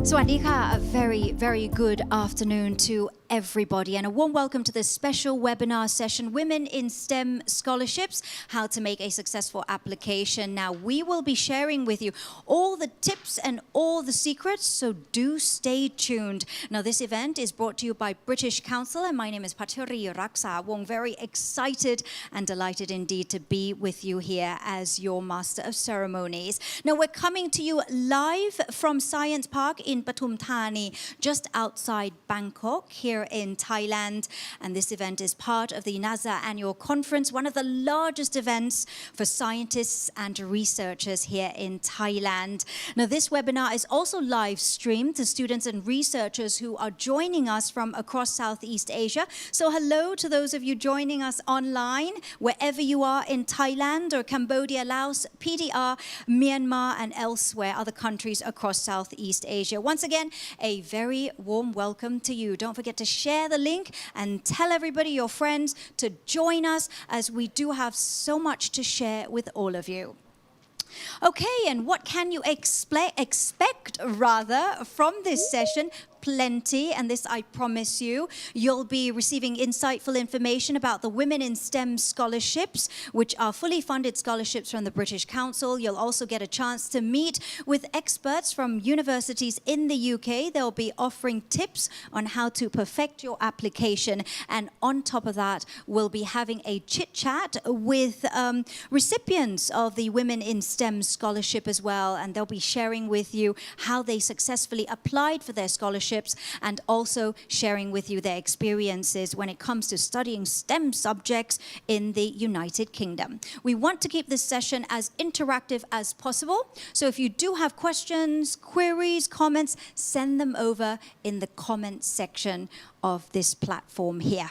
Swadika, a very good afternoon to everybody and a warm welcome to this special webinar session, Women in STEM Scholarships, How to Make a Successful Application. Now, we will be sharing with you all the tips and all the secrets, so do stay tuned. Now, this event is brought to you by British Council, and my name is Pateri Raksa Wong. Very excited and delighted indeed to be with you here as your Master of Ceremonies. Now, we're coming to you live from Science Park in Pathum Thani, just outside Bangkok, here in Thailand, and this event is part of the NASA annual conference, one of the largest events for scientists and researchers here in Thailand. Now, this webinar is also live streamed to students and researchers who are joining us from across Southeast Asia. So hello to those of you joining us online, wherever you are in Thailand or Cambodia, Laos, PDR, Myanmar, and elsewhere, other countries across Southeast Asia. Once again, a very warm welcome to you. Don't forget to share the link and tell everybody, your friends, to join us as we do have so much to share with all of you. Okay, and what can you expect from this session? Plenty, and this I promise you. You'll be receiving insightful information about the Women in STEM scholarships, which are fully funded scholarships from the British Council. You'll also get a chance to meet with experts from universities in the UK. They'll be offering tips on how to perfect your application. And on top of that, we'll be having a chit-chat with recipients of the Women in STEM scholarship as well. And they'll be sharing with you how they successfully applied for their scholarships and also sharing with you their experiences when it comes to studying STEM subjects in the United Kingdom. We want to keep this session as interactive as possible. So if you do have questions, queries, comments, send them over in the comment section of this platform here.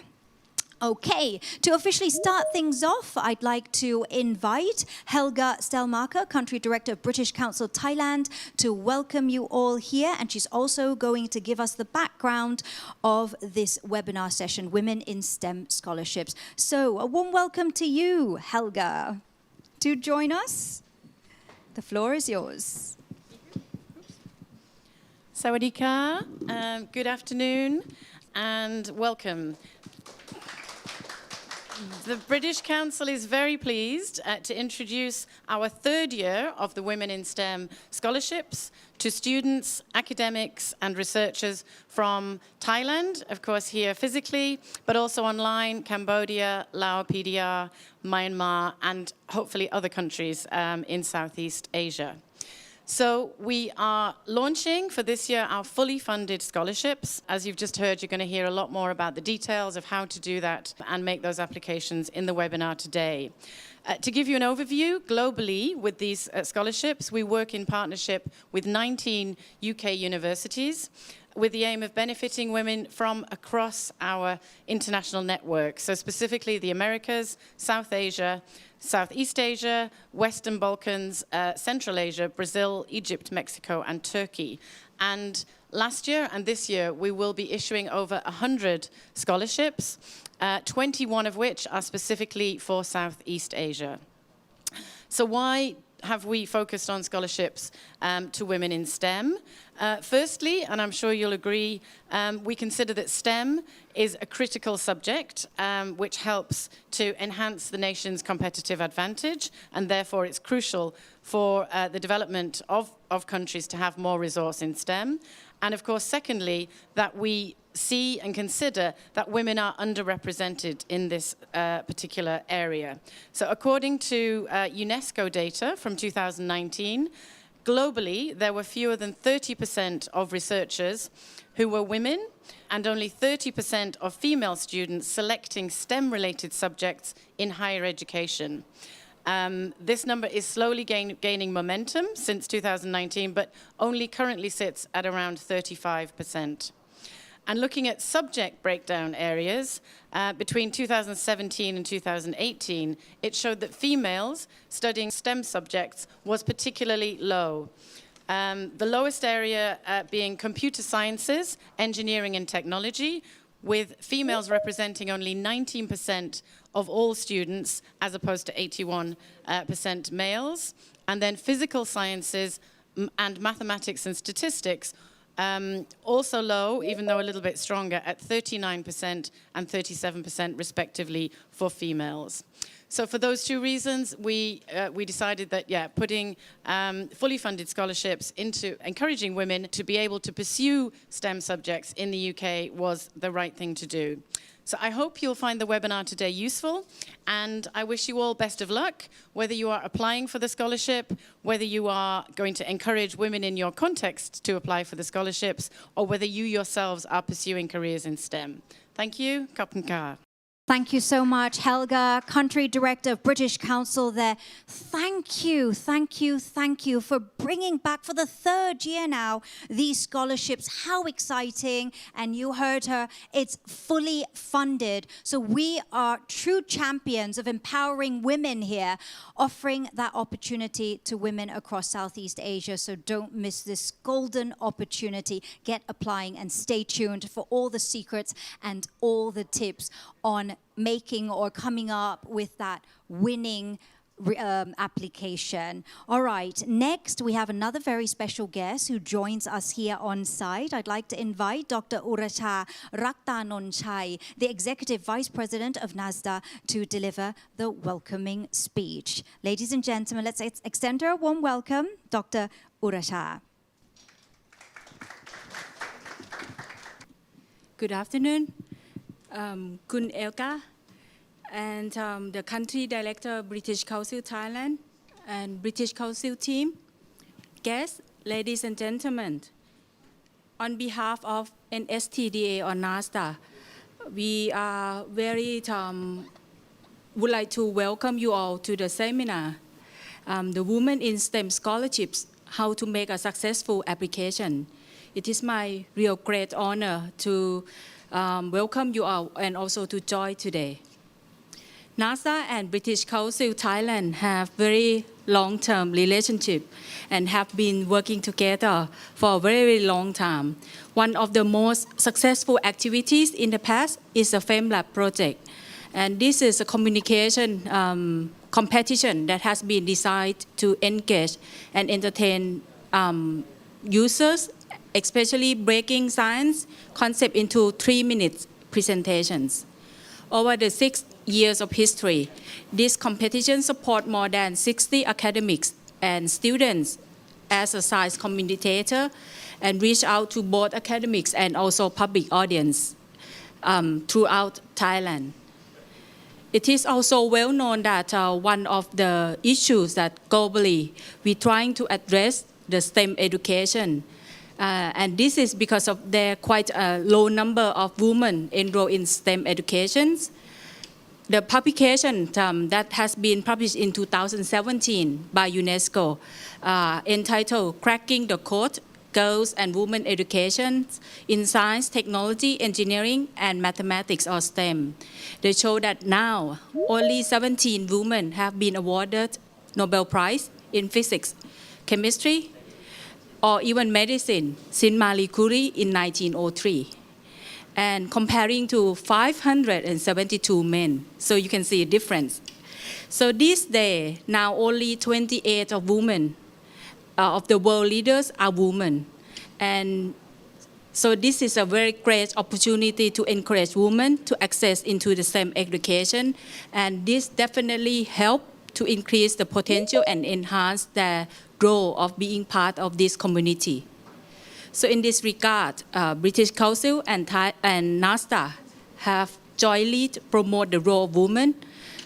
Okay, to officially start things off, I'd like to invite Helga Stelmacher, Country Director of British Council Thailand, to welcome you all here. And she's also going to give us the background of this webinar session, Women in STEM Scholarships. So a warm welcome to you, Helga. Do join us. The floor is yours. Sawadika, good afternoon and welcome. The British Council is very pleased to introduce our third year of the Women in STEM scholarships to students, academics and researchers from Thailand, of course here physically, but also online, Cambodia, Laos, PDR, Myanmar and hopefully other countries in Southeast Asia. So we are launching for this year our fully funded scholarships. As you've just heard, you're going to hear a lot more about the details of how to do that and make those applications in the webinar today. To give you an overview, globally with these scholarships, we work in partnership with 19 UK universities with the aim of benefiting women from across our international network. So specifically the Americas, South Asia, Southeast Asia, Western Balkans, Central Asia, Brazil, Egypt, Mexico, and Turkey. And last year and this year, we will be issuing over 100 scholarships, 21 of which are specifically for Southeast Asia. So why have we focused on scholarships to women in STEM? Firstly, and I'm sure you'll agree, we consider that STEM is a critical subject which helps to enhance the nation's competitive advantage, and therefore it's crucial for the development of countries to have more resource in STEM. And of course, secondly, that we see and consider that women are underrepresented in this particular area. So according to UNESCO data from 2019, globally, there were fewer than 30% of researchers who were women and only 30% of female students selecting STEM-related subjects in higher education. This number is slowly gaining momentum since 2019, but only currently sits at around 35%. And looking at subject breakdown areas, between 2017 and 2018, it showed that females studying STEM subjects was particularly low. The lowest area being computer sciences, engineering and technology, with females representing only 19% of all students, as opposed to 81% males. And then physical sciences and mathematics and statistics Also low, even though a little bit stronger, at 39% and 37% respectively for females. So for those two reasons, we decided that, putting fully funded scholarships into encouraging women to be able to pursue STEM subjects in the UK was the right thing to do. So I hope you'll find the webinar today useful, and I wish you all best of luck, whether you are applying for the scholarship, whether you are going to encourage women in your context to apply for the scholarships, or whether you yourselves are pursuing careers in STEM. Thank you. Kapun ka. Thank you so much, Helga, Country Director of British Council there. Thank you for bringing back for the third year now these scholarships. How exciting. And you heard her, it's fully funded. So we are true champions of empowering women here, offering that opportunity to women across Southeast Asia. So don't miss this golden opportunity. Get applying and stay tuned for all the secrets and all the tips on making or coming up with that winning application. All right, next we have another very special guest who joins us here on site. I'd like to invite Dr. Urasha Raktanonchai, the Executive Vice President of NSTDA, to deliver the welcoming speech. Ladies and gentlemen, let's extend her a warm welcome, Dr. Urasha. Good afternoon. Kun Elka and the Country Director of British Council Thailand and British Council team, guests, ladies and gentlemen. On behalf of NSTDA or NSTDA, we are would like to welcome you all to the seminar, the Women in STEM Scholarships, How to Make a Successful Application. It is my real great honor to welcome you all and also to join today. NSTDA and British Council Thailand have very long-term relationship and have been working together for a very long time. One of the most successful activities in the past is the FameLab project. And this is a communication competition that has been designed to engage and entertain users, especially breaking science concept into 3-minute presentations. Over the 6 years of history, this competition support more than 60 academics and students as a science communicator and reach out to both academics and also public audience throughout Thailand. It is also well known that one of the issues that globally we're trying to address the STEM education. And this is because of there quite a low number of women enrolled in STEM educations. The publication that has been published in 2017 by UNESCO entitled Cracking the Code, Girls and Women Education in Science, Technology, Engineering and Mathematics or STEM. They show that now only 17 women have been awarded Nobel Prize in Physics, Chemistry, or even medicine since Marie Curie in 1903. And comparing to 572 men. So you can see a difference. So this day, now only 28 of women, of the world leaders are women. And so this is a very great opportunity to encourage women to access into the STEM education. And this definitely help to increase the potential and enhance their role of being part of this community. So in this regard, British Council and NSTDA have jointly promoted the role of women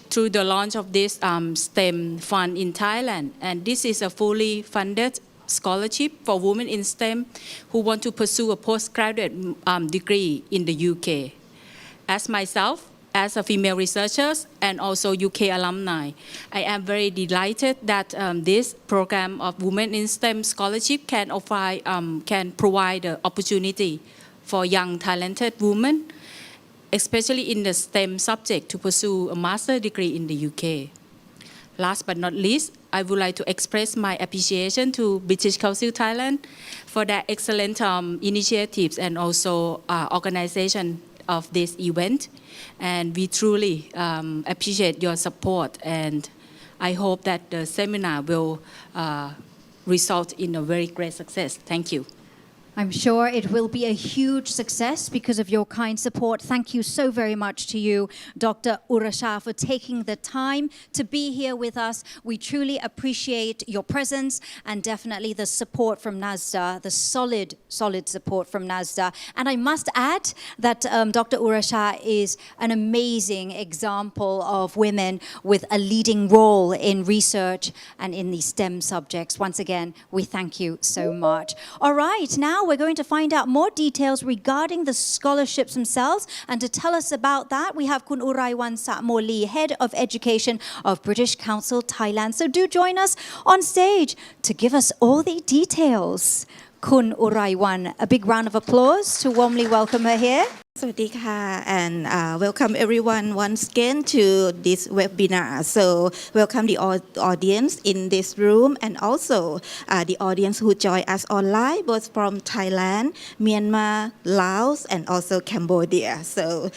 through the launch of this STEM fund in Thailand. And this is a fully funded scholarship for women in STEM who want to pursue a postgraduate degree in the UK. As myself, as a female researcher and also UK alumni, I am very delighted that this program of Women in STEM Scholarship can provide the opportunity for young talented women, especially in the STEM subject, to pursue a master's degree in the UK. Last but not least, I would like to express my appreciation to British Council Thailand for their excellent initiatives and also organization of this event. And we truly appreciate your support, and I hope that the seminar will result in a very great success. Thank you. I'm sure it will be a huge success because of your kind support. Thank you so very much to you, Dr. Urasha, for taking the time to be here with us. We truly appreciate your presence and definitely the support from NSTDA, the solid support from NSTDA. And I must add that Dr. Urasha is an amazing example of women with a leading role in research and in these STEM subjects. Once again, we thank you so much. All right, now we're going to find out more details regarding the scholarships themselves. And to tell us about that, we have Kun Uraiwan Satmoli, Head of Education of British Council Thailand. So do join us on stage to give us all the details. Kun Uraiwan, a big round of applause to warmly welcome her here. สวัสดีค่ะ and welcome everyone once again to this webinar. So welcome the audience in this room and also the audience who join us online, both from Thailand, Myanmar, Laos, and also Cambodia. So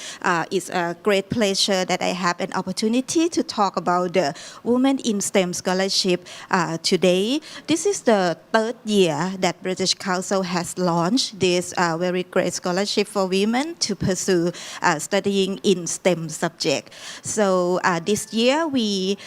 it's a great pleasure that I have an opportunity to talk about the Women in STEM Scholarship today. This is the third year that British Council has launched this very great scholarship for women to pursue studying in STEM subject. So this year we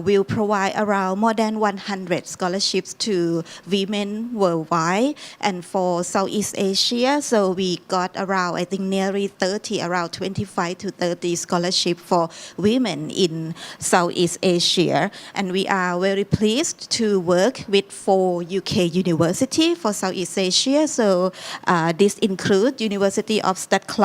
will provide around more than 100 scholarships to women worldwide, and for Southeast Asia, so we got around, I think, nearly 30, around 25 to 30 scholarships for women in Southeast Asia. And we are very pleased to work with 4 UK universities for Southeast Asia. So this includes University of Strathclyde,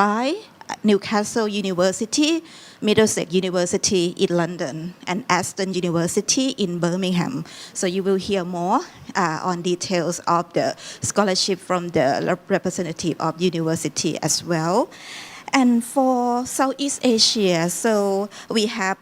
Newcastle University, Middlesex University in London, and Aston University in Birmingham. So you will hear more on details of the scholarship from the representative of university as well. And for Southeast Asia, so we have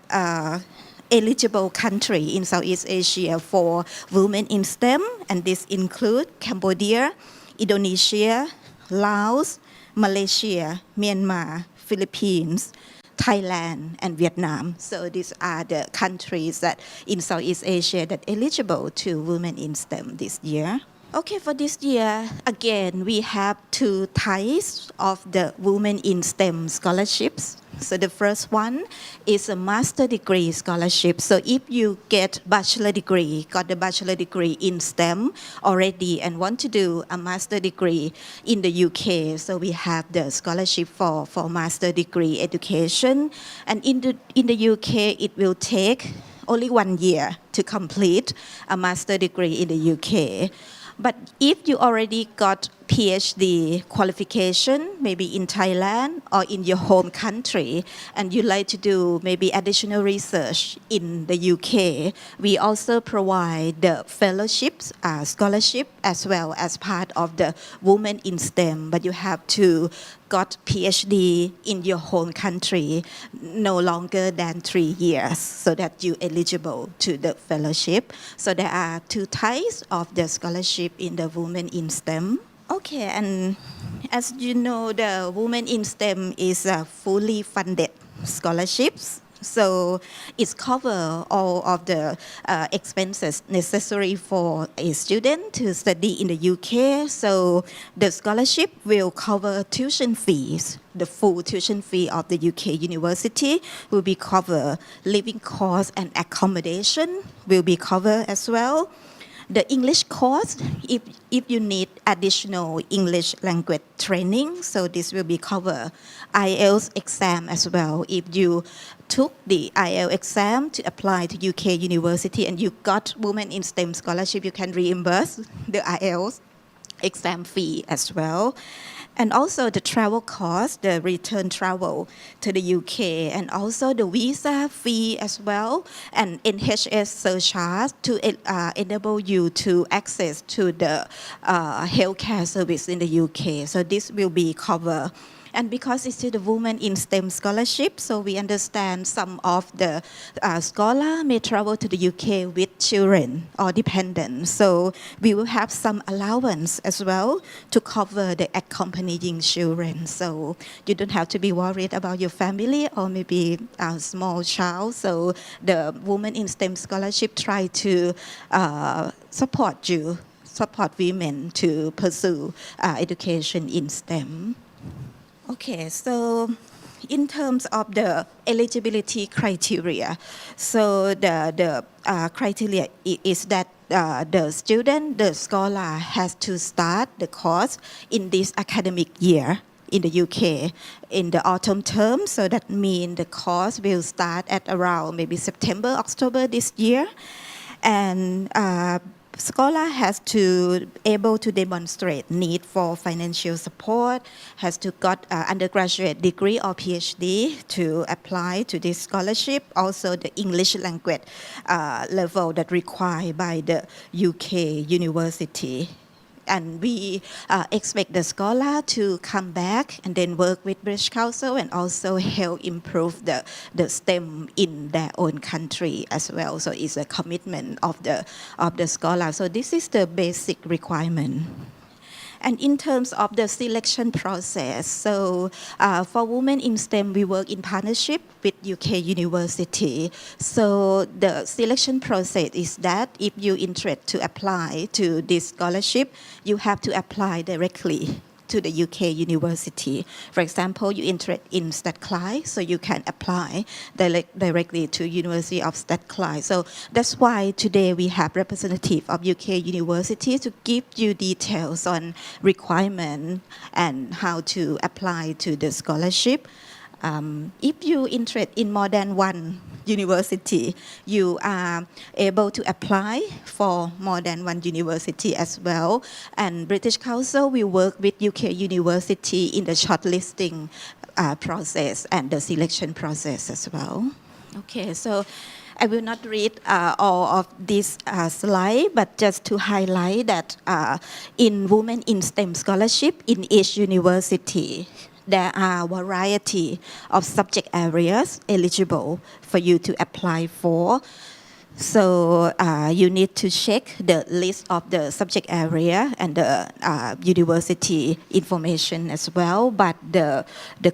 eligible country in Southeast Asia for women in STEM, and this include Cambodia, Indonesia, Laos, Malaysia, Myanmar, Philippines, Thailand, and Vietnam. So these are the countries that in Southeast Asia that eligible to women in STEM this year. Okay, for this year, again, we have 2 types of the Women in STEM scholarships. So the first one is a master degree scholarship. So if you got the bachelor degree in STEM already and want to do a master degree in the UK, so we have the scholarship for master degree education. And in the UK, it will take only 1 year to complete a master degree in the UK. But if you already got PhD qualification, maybe in Thailand or in your home country, and you like to do maybe additional research in the UK, we also provide the fellowships, scholarship, as well as part of the Women in STEM. But you have to got PhD in your home country no longer than 3 years, so that you eligible to the fellowship. So there are 2 types of the scholarship in the Women in STEM. Okay, and as you know, the Women in STEM is a fully funded scholarships. So it's cover all of the expenses necessary for a student to study in the UK. So the scholarship will cover tuition fees. The full tuition fee of the UK university will be covered. Living costs and accommodation will be covered as well. The English course, if you need additional English language training, so this will be covered. IELTS exam as well. If you took the IELTS exam to apply to UK university and you got Women in STEM scholarship, you can reimburse the IELTS exam fee as well. And also the travel cost, the return travel to the UK, and also the visa fee as well, and NHS surcharge to enable you to access to the healthcare service in the UK. So this will be covered. And because it's the Women in STEM scholarship, so we understand some of the scholars may travel to the UK with children or dependents. So we will have some allowance as well to cover the accompanying children. So you don't have to be worried about your family or maybe a small child. So the Women in STEM scholarship try to support you support women to pursue education in STEM. Okay, so in terms of the eligibility criteria, so the criteria is that the scholar has to start the course in this academic year in the UK in the autumn term. So that means the course will start at around maybe September, October this year. And scholar has to able to demonstrate need for financial support, has to got undergraduate degree or PhD to apply to this scholarship. Also the English language level that required by the UK university. And we expect the scholar to come back and then work with British Council and also help improve the STEM in their own country as well. So it's a commitment of the scholar. So this is the basic requirement. And in terms of the selection process, so for women in STEM, we work in partnership with UK University. So the selection process is that if you're interested to apply to this scholarship, you have to apply directly to the UK University. For example, you're interested in Strathclyde, so you can apply directly to University of Strathclyde. So that's why today we have representative of UK University to give you details on requirement and how to apply to the scholarship. If you're interested in more than one university, you are able to apply for more than one university as well. And British Council will work with UK University in the shortlisting process and the selection process as well. Okay, so I will not read all of this slide, but just to highlight that in Women in STEM scholarship in each university, there are a variety of subject areas eligible for you to apply for. So you need to check the list of the subject area and the university information as well. But the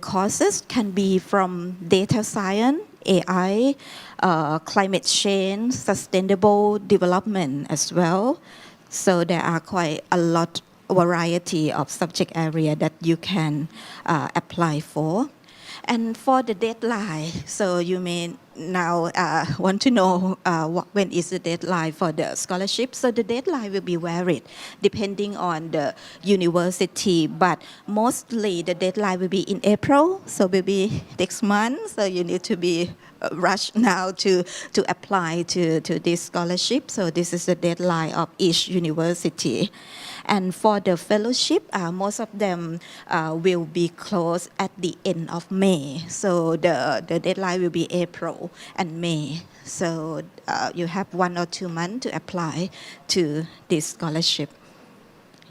courses can be from data science, AI, climate change, sustainable development as well. So there are quite a lot variety of subject area that you can apply for. And for the deadline, so you may now want to know when is the deadline for the scholarship. So the deadline will be varied depending on the university, but mostly the deadline will be in April, so will be next month. So you need to be rushed now to apply to this scholarship. So this is the deadline of each university. And for the fellowship, most of them will be closed at the end of May. So the deadline will be April and May. So you have 1 or 2 months to apply to this scholarship.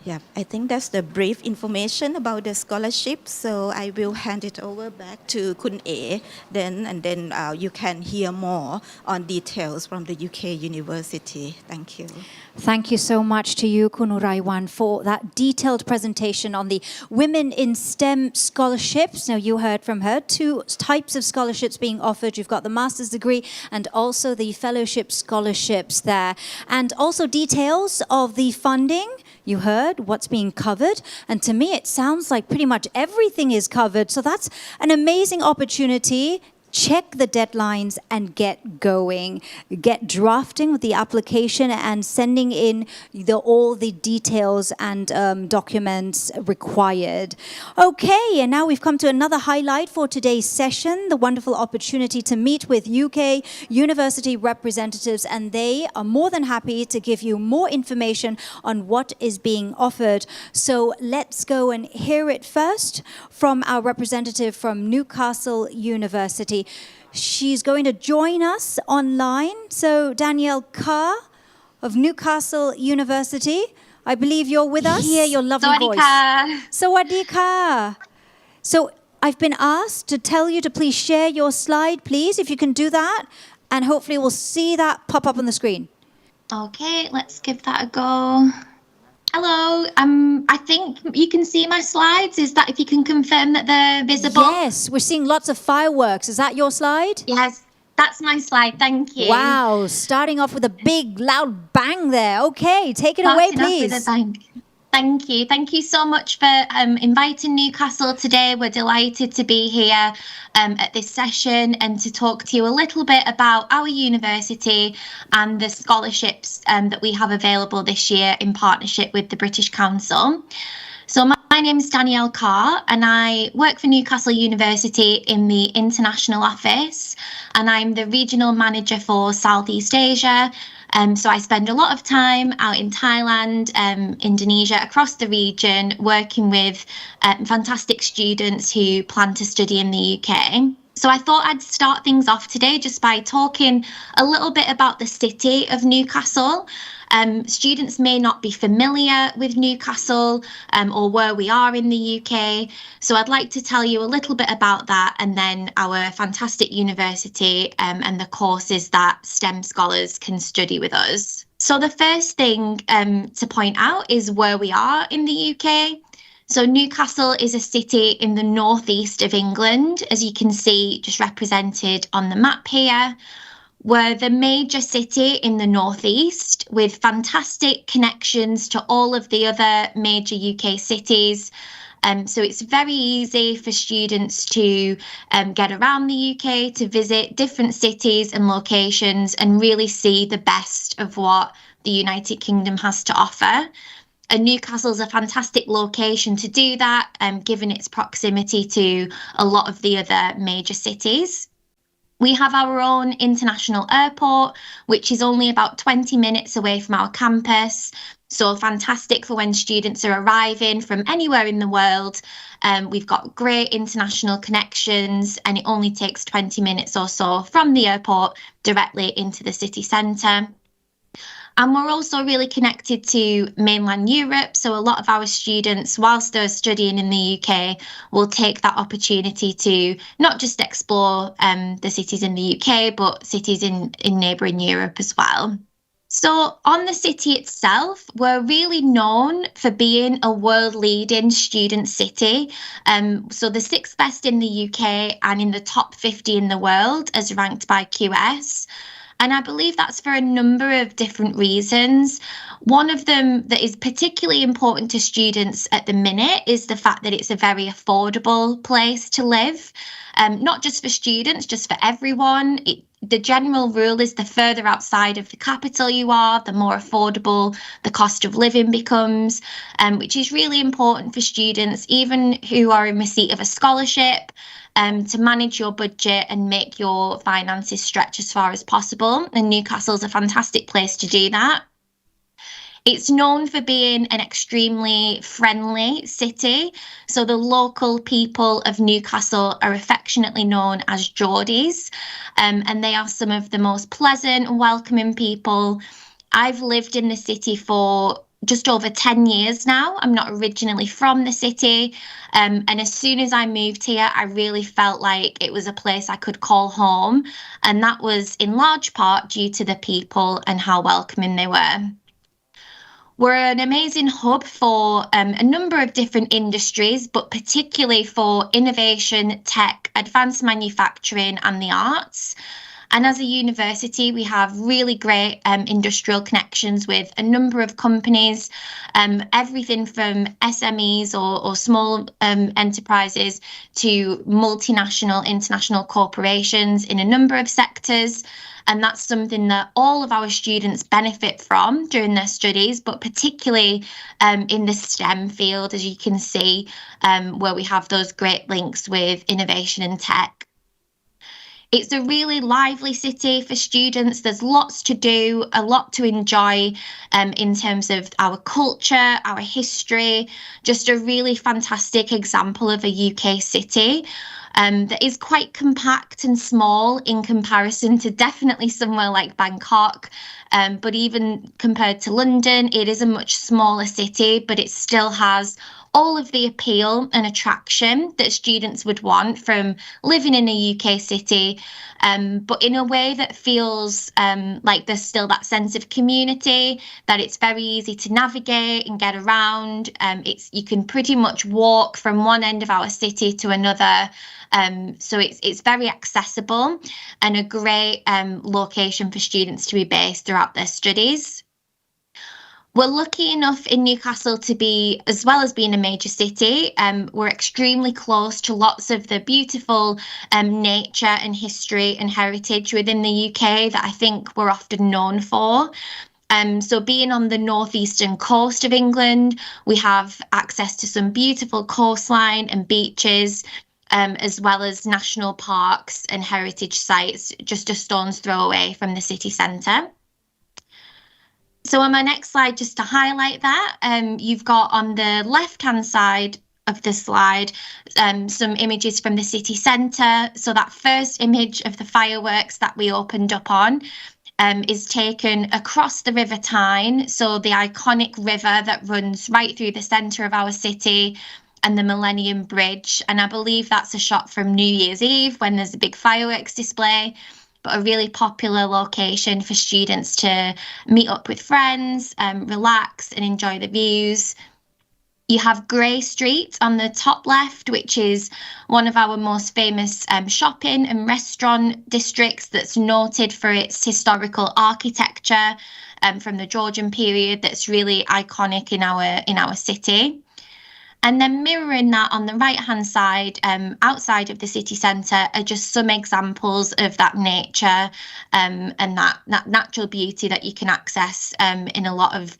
Yeah, I think that's the brief information about the scholarship. So I will hand it over back to Kun A, and then you can hear more on details from the UK University. Thank you. Thank you so much to you, Kun Uraiwan, for that detailed presentation on the Women in STEM scholarships. Now, you heard from her 2 types of scholarships being offered. You've got the master's degree and also the fellowship scholarships there. And also details of the funding. You heard what's being covered. And to me, it sounds like pretty much everything is covered. So that's an amazing opportunity. Check the deadlines and get going. Get drafting with the application and sending in all the details and documents required. Okay, and now we've come to another highlight for today's session, the wonderful opportunity to meet with UK university representatives, and they are more than happy to give you more information on what is being offered. So let's go and hear it first from our representative from Newcastle University. She's going to join us online. So Danielle Carr of Newcastle University, I believe you're with us. Hear your lovely voice. Sawadee ka. So I've been asked to tell you to please share your slide, please, if you can do that. And hopefully we'll see that pop up on the screen. Okay, let's give that a go. Hello, I think you can see my slides. Is that if you can confirm that they're visible? Yes, we're seeing lots of fireworks. Is that your slide? Yes, That's my slide. Thank you. Wow, starting off with a big, loud bang there. Okay, take it away, Starting off with a please. bang. Thank you. Thank you so much for inviting Newcastle today. We're delighted to be here at this session and to talk to you a little bit about our university and the scholarships that we have available this year in partnership with the British Council. So my name is Danielle Carr and I work for Newcastle University in the International Office, and I'm the Regional Manager for Southeast Asia. So I spend a lot of time out in Thailand, Indonesia, across the region, working with fantastic students who plan to study in the UK. So I thought I'd start things off today just by talking a little bit about the city of Newcastle. Students may not be familiar with Newcastle or where we are in the UK. So I'd like to tell you a little bit about that, and then our fantastic university and the courses that STEM scholars can study with us. So the first thing to point out is where we are in the UK. So Newcastle is a city in the northeast of England, as you can see just represented on the map here. We're the major city in the northeast with fantastic connections to all of the other major UK cities. So it's very easy for students to get around the UK, to visit different cities and locations and really see the best of what the United Kingdom has to offer. And Newcastle is a fantastic location to do that, given its proximity to a lot of the other major cities. We have our own international airport, which is only about 20 minutes away from our campus. So fantastic for when students are arriving from anywhere in the world. We've got great international connections, and it only takes 20 minutes or so from the airport directly into the city centre. And we're also really connected to mainland Europe. So a lot of our students, whilst they're studying in the UK, will take that opportunity to not just explore the cities in the UK, but cities in neighbouring Europe as well. So on the city itself, we're really known for being a world-leading student city. So the 6th best in the UK and in the top 50 in the world as ranked by QS. And I believe that's for a number of different reasons. One of them that is particularly important to students at the minute is the fact that it's a very affordable place to live. Not just for students, just for everyone. The general rule is the further outside of the capital you are, the more affordable the cost of living becomes, which is really important for students, even who are in receipt of a scholarship, to manage your budget and make your finances stretch as far as possible. And Newcastle is a fantastic place to do that. It's known for being an extremely friendly city. So the local people of Newcastle are affectionately known as Geordies, and they are some of the most pleasant and welcoming people. I've lived in the city for just over 10 years now. I'm not originally from the city. And as soon as I moved here, I really felt like it was a place I could call home. And that was in large part due to the people and how welcoming they were. We're an amazing hub for a number of different industries, but particularly for innovation, tech, advanced manufacturing and the arts. And as a university, we have really great industrial connections with a number of companies, everything from SMEs or small enterprises to multinational, international corporations in a number of sectors. And that's something that all of our students benefit from during their studies, but particularly in the STEM field, as you can see, where we have those great links with innovation and tech. It's a really lively city for students. There's lots to do, a lot to enjoy in terms of our culture, our history, just a really fantastic example of a UK city that is quite compact and small in comparison to definitely somewhere like Bangkok. But even compared to London, it is a much smaller city, but it still has all of the appeal and attraction that students would want from living in a UK city, but in a way that feels like there's still that sense of community, that it's very easy to navigate and get around. You can pretty much walk from one end of our city to another. So it's very accessible and a great location for students to be based throughout their studies. We're lucky enough in Newcastle to be, as well as being a major city, we're extremely close to lots of the beautiful nature and history and heritage within the UK that I think we're often known for. So being on the northeastern coast of England, we have access to some beautiful coastline and beaches, as well as national parks and heritage sites just a stone's throw away from the city centre. So on my next slide, just to highlight that, you've got on the left-hand side of the slide some images from the city centre. So that first image of the fireworks that we opened up on is taken across the River Tyne, so the iconic river that runs right through the centre of our city, and the Millennium Bridge. And I believe that's a shot from New Year's Eve when there's a big fireworks display, but a really popular location for students to meet up with friends, relax and enjoy the views. You have Grey Street on the top left, which is one of our most famous shopping and restaurant districts that's noted for its historical architecture from the Georgian period that's really iconic in our city. And then mirroring that on the right-hand side, outside of the city centre, are just some examples of that nature and that natural beauty that you can access in a lot of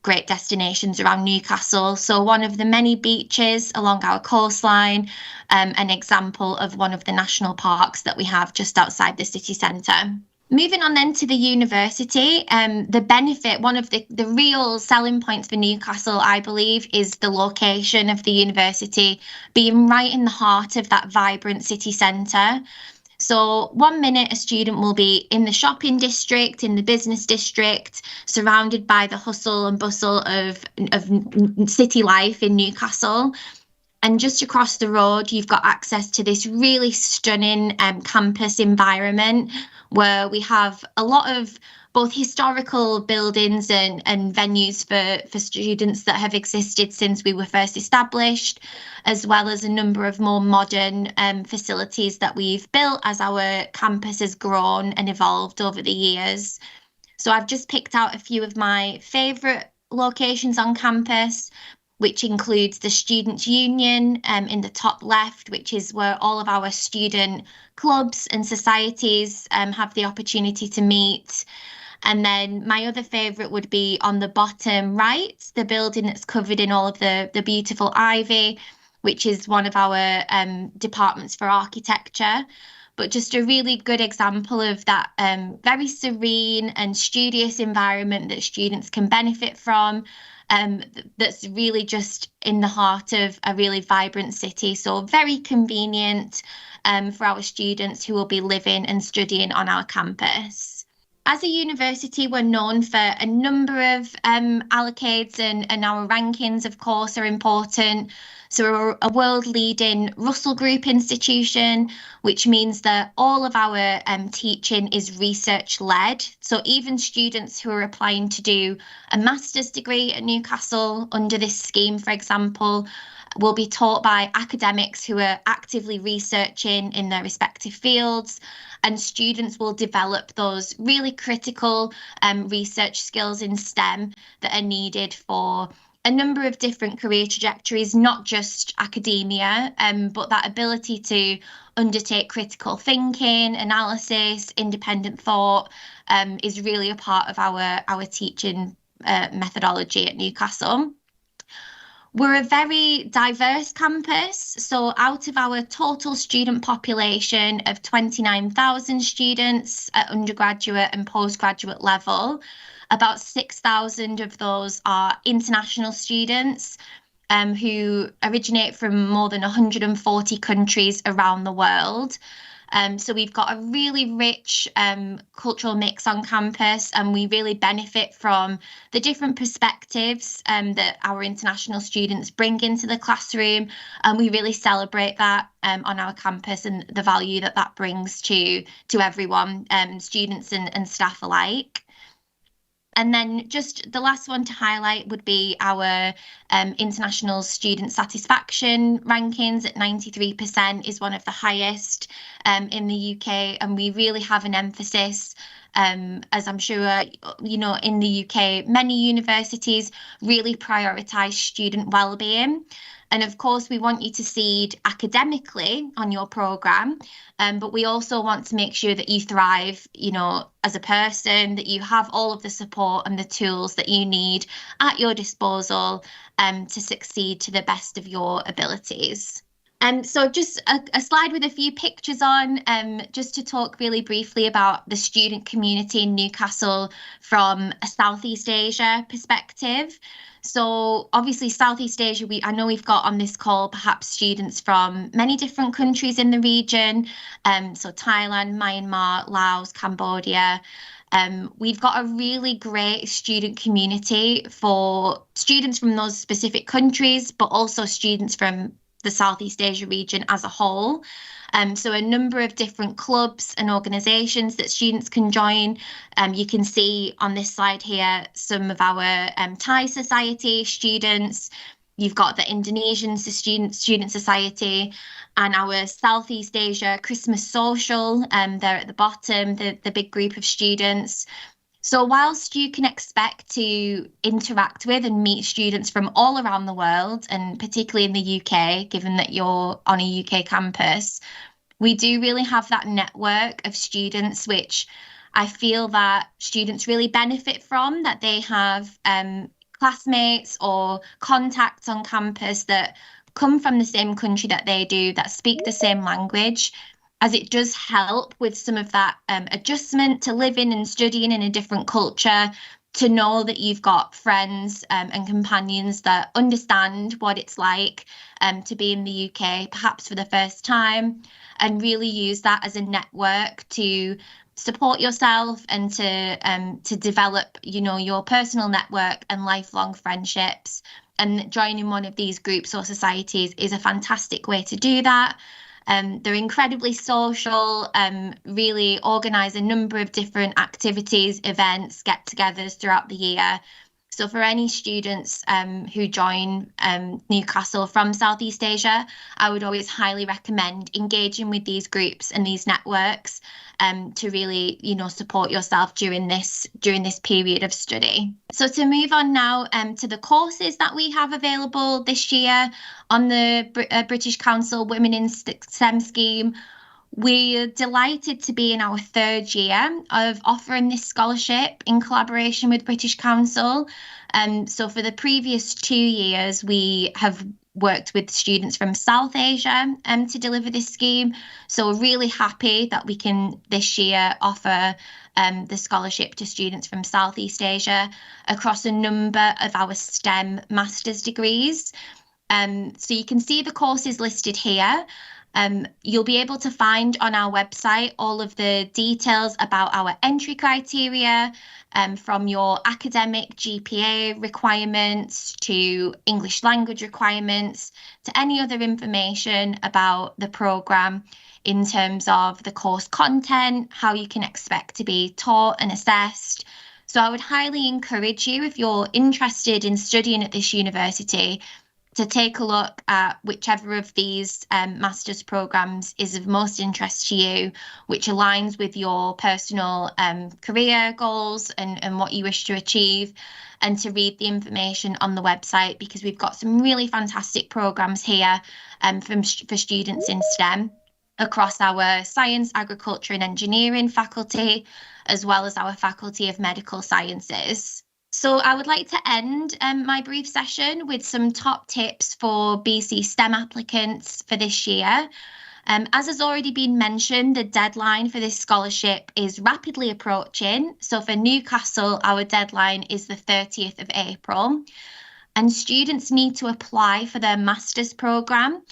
great destinations around Newcastle. So one of the many beaches along our coastline, an example of one of the national parks that we have just outside the city centre. Moving on then to the university, the benefit, one of the real selling points for Newcastle, I believe, is the location of the university being right in the heart of that vibrant city centre. So 1 minute a student will be in the shopping district, in the business district, surrounded by the hustle and bustle of city life in Newcastle. And just across the road, you've got access to this really stunning campus environment where we have a lot of both historical buildings and venues for students that have existed since we were first established, as well as a number of more modern facilities that we've built as our campus has grown and evolved over the years. So I've just picked out a few of my favourite locations on campus, which includes the Students' Union in the top left, which is where all of our student clubs and societies have the opportunity to meet. And then my other favourite would be on the bottom right, the building that's covered in all of the beautiful ivy, which is one of our departments for architecture. But just a really good example of that very serene and studious environment that students can benefit from. That's really just in the heart of a really vibrant city. So very convenient for our students who will be living and studying on our campus. As a university, we're known for a number of accolades and our rankings, of course, are important. So we're a world-leading Russell Group institution, which means that all of our teaching is research-led. So even students who are applying to do a master's degree at Newcastle under this scheme, for example, will be taught by academics who are actively researching in their respective fields, and students will develop those really critical research skills in STEM that are needed for a number of different career trajectories, not just academia, but that ability to undertake critical thinking, analysis, independent thought is really a part of our teaching methodology at Newcastle. We're a very diverse campus, so out of our total student population of 29,000 students at undergraduate and postgraduate level, about 6,000 of those are international students who originate from more than 140 countries around the world. So we've got a really rich cultural mix on campus, and we really benefit from the different perspectives that our international students bring into the classroom, and we really celebrate that on our campus and the value that that brings to everyone, students and staff alike. And then just the last one to highlight would be our international student satisfaction rankings at 93% is one of the highest in the UK. And we really have an emphasis, as I'm sure, you know, in the UK, many universities really prioritise student wellbeing. And of course, we want you to succeed academically on your programme, but we also want to make sure that you thrive, you know, as a person, that you have all of the support and the tools that you need at your disposal to succeed to the best of your abilities. So just a slide with a few pictures on, just to talk really briefly about the student community in Newcastle from a Southeast Asia perspective. So obviously Southeast Asia, I know we've got on this call perhaps students from many different countries in the region, so Thailand, Myanmar, Laos, Cambodia. We've got a really great student community for students from those specific countries, but also students from the Southeast Asia region as a whole. So a number of different clubs and organisations that students can join. You can see on this slide here some of our Thai Society students. You've got the Indonesian Student Society and our Southeast Asia Christmas Social there at the bottom, the big group of students. So whilst you can expect to interact with and meet students from all around the world, and particularly in the UK, given that you're on a UK campus, we do really have that network of students, which I feel that students really benefit from, that they have classmates or contacts on campus that come from the same country that they do, that speak the same language, as it does help with some of that adjustment to living and studying in a different culture, to know that you've got friends and companions that understand what it's like to be in the UK, perhaps for the first time, and really use that as a network to support yourself and to develop, you know, your personal network and lifelong friendships. And joining one of these groups or societies is a fantastic way to do that. They're incredibly social, really organise a number of different activities, events, get-togethers throughout the year. So for any students who join Newcastle from Southeast Asia, I would always highly recommend engaging with these groups and these networks to really, you know, support yourself during this period of study. So to move on now to the courses that we have available this year on the British Council Women in STEM scheme. We're delighted to be in our third year of offering this scholarship in collaboration with British Council. So for the previous 2 years, we have worked with students from South Asia to deliver this scheme. So we're really happy that we can this year offer the scholarship to students from Southeast Asia across a number of our STEM master's degrees. So you can see the courses listed here. You'll be able to find on our website all of the details about our entry criteria, from your academic GPA requirements to English language requirements to any other information about the programme in terms of the course content, how you can expect to be taught and assessed. So I would highly encourage you, if you're interested in studying at this university, to take a look at whichever of these master's programmes is of most interest to you, which aligns with your personal career goals and what you wish to achieve, and to read the information on the website, because we've got some really fantastic programmes here for students in STEM across our science, agriculture and engineering faculty, as well as our faculty of medical sciences. So I would like to end my brief session with some top tips for BC STEM applicants for this year. As has already been mentioned, the deadline for this scholarship is rapidly approaching. So for Newcastle, our deadline is the 30th of April. And students need to apply for their master's programme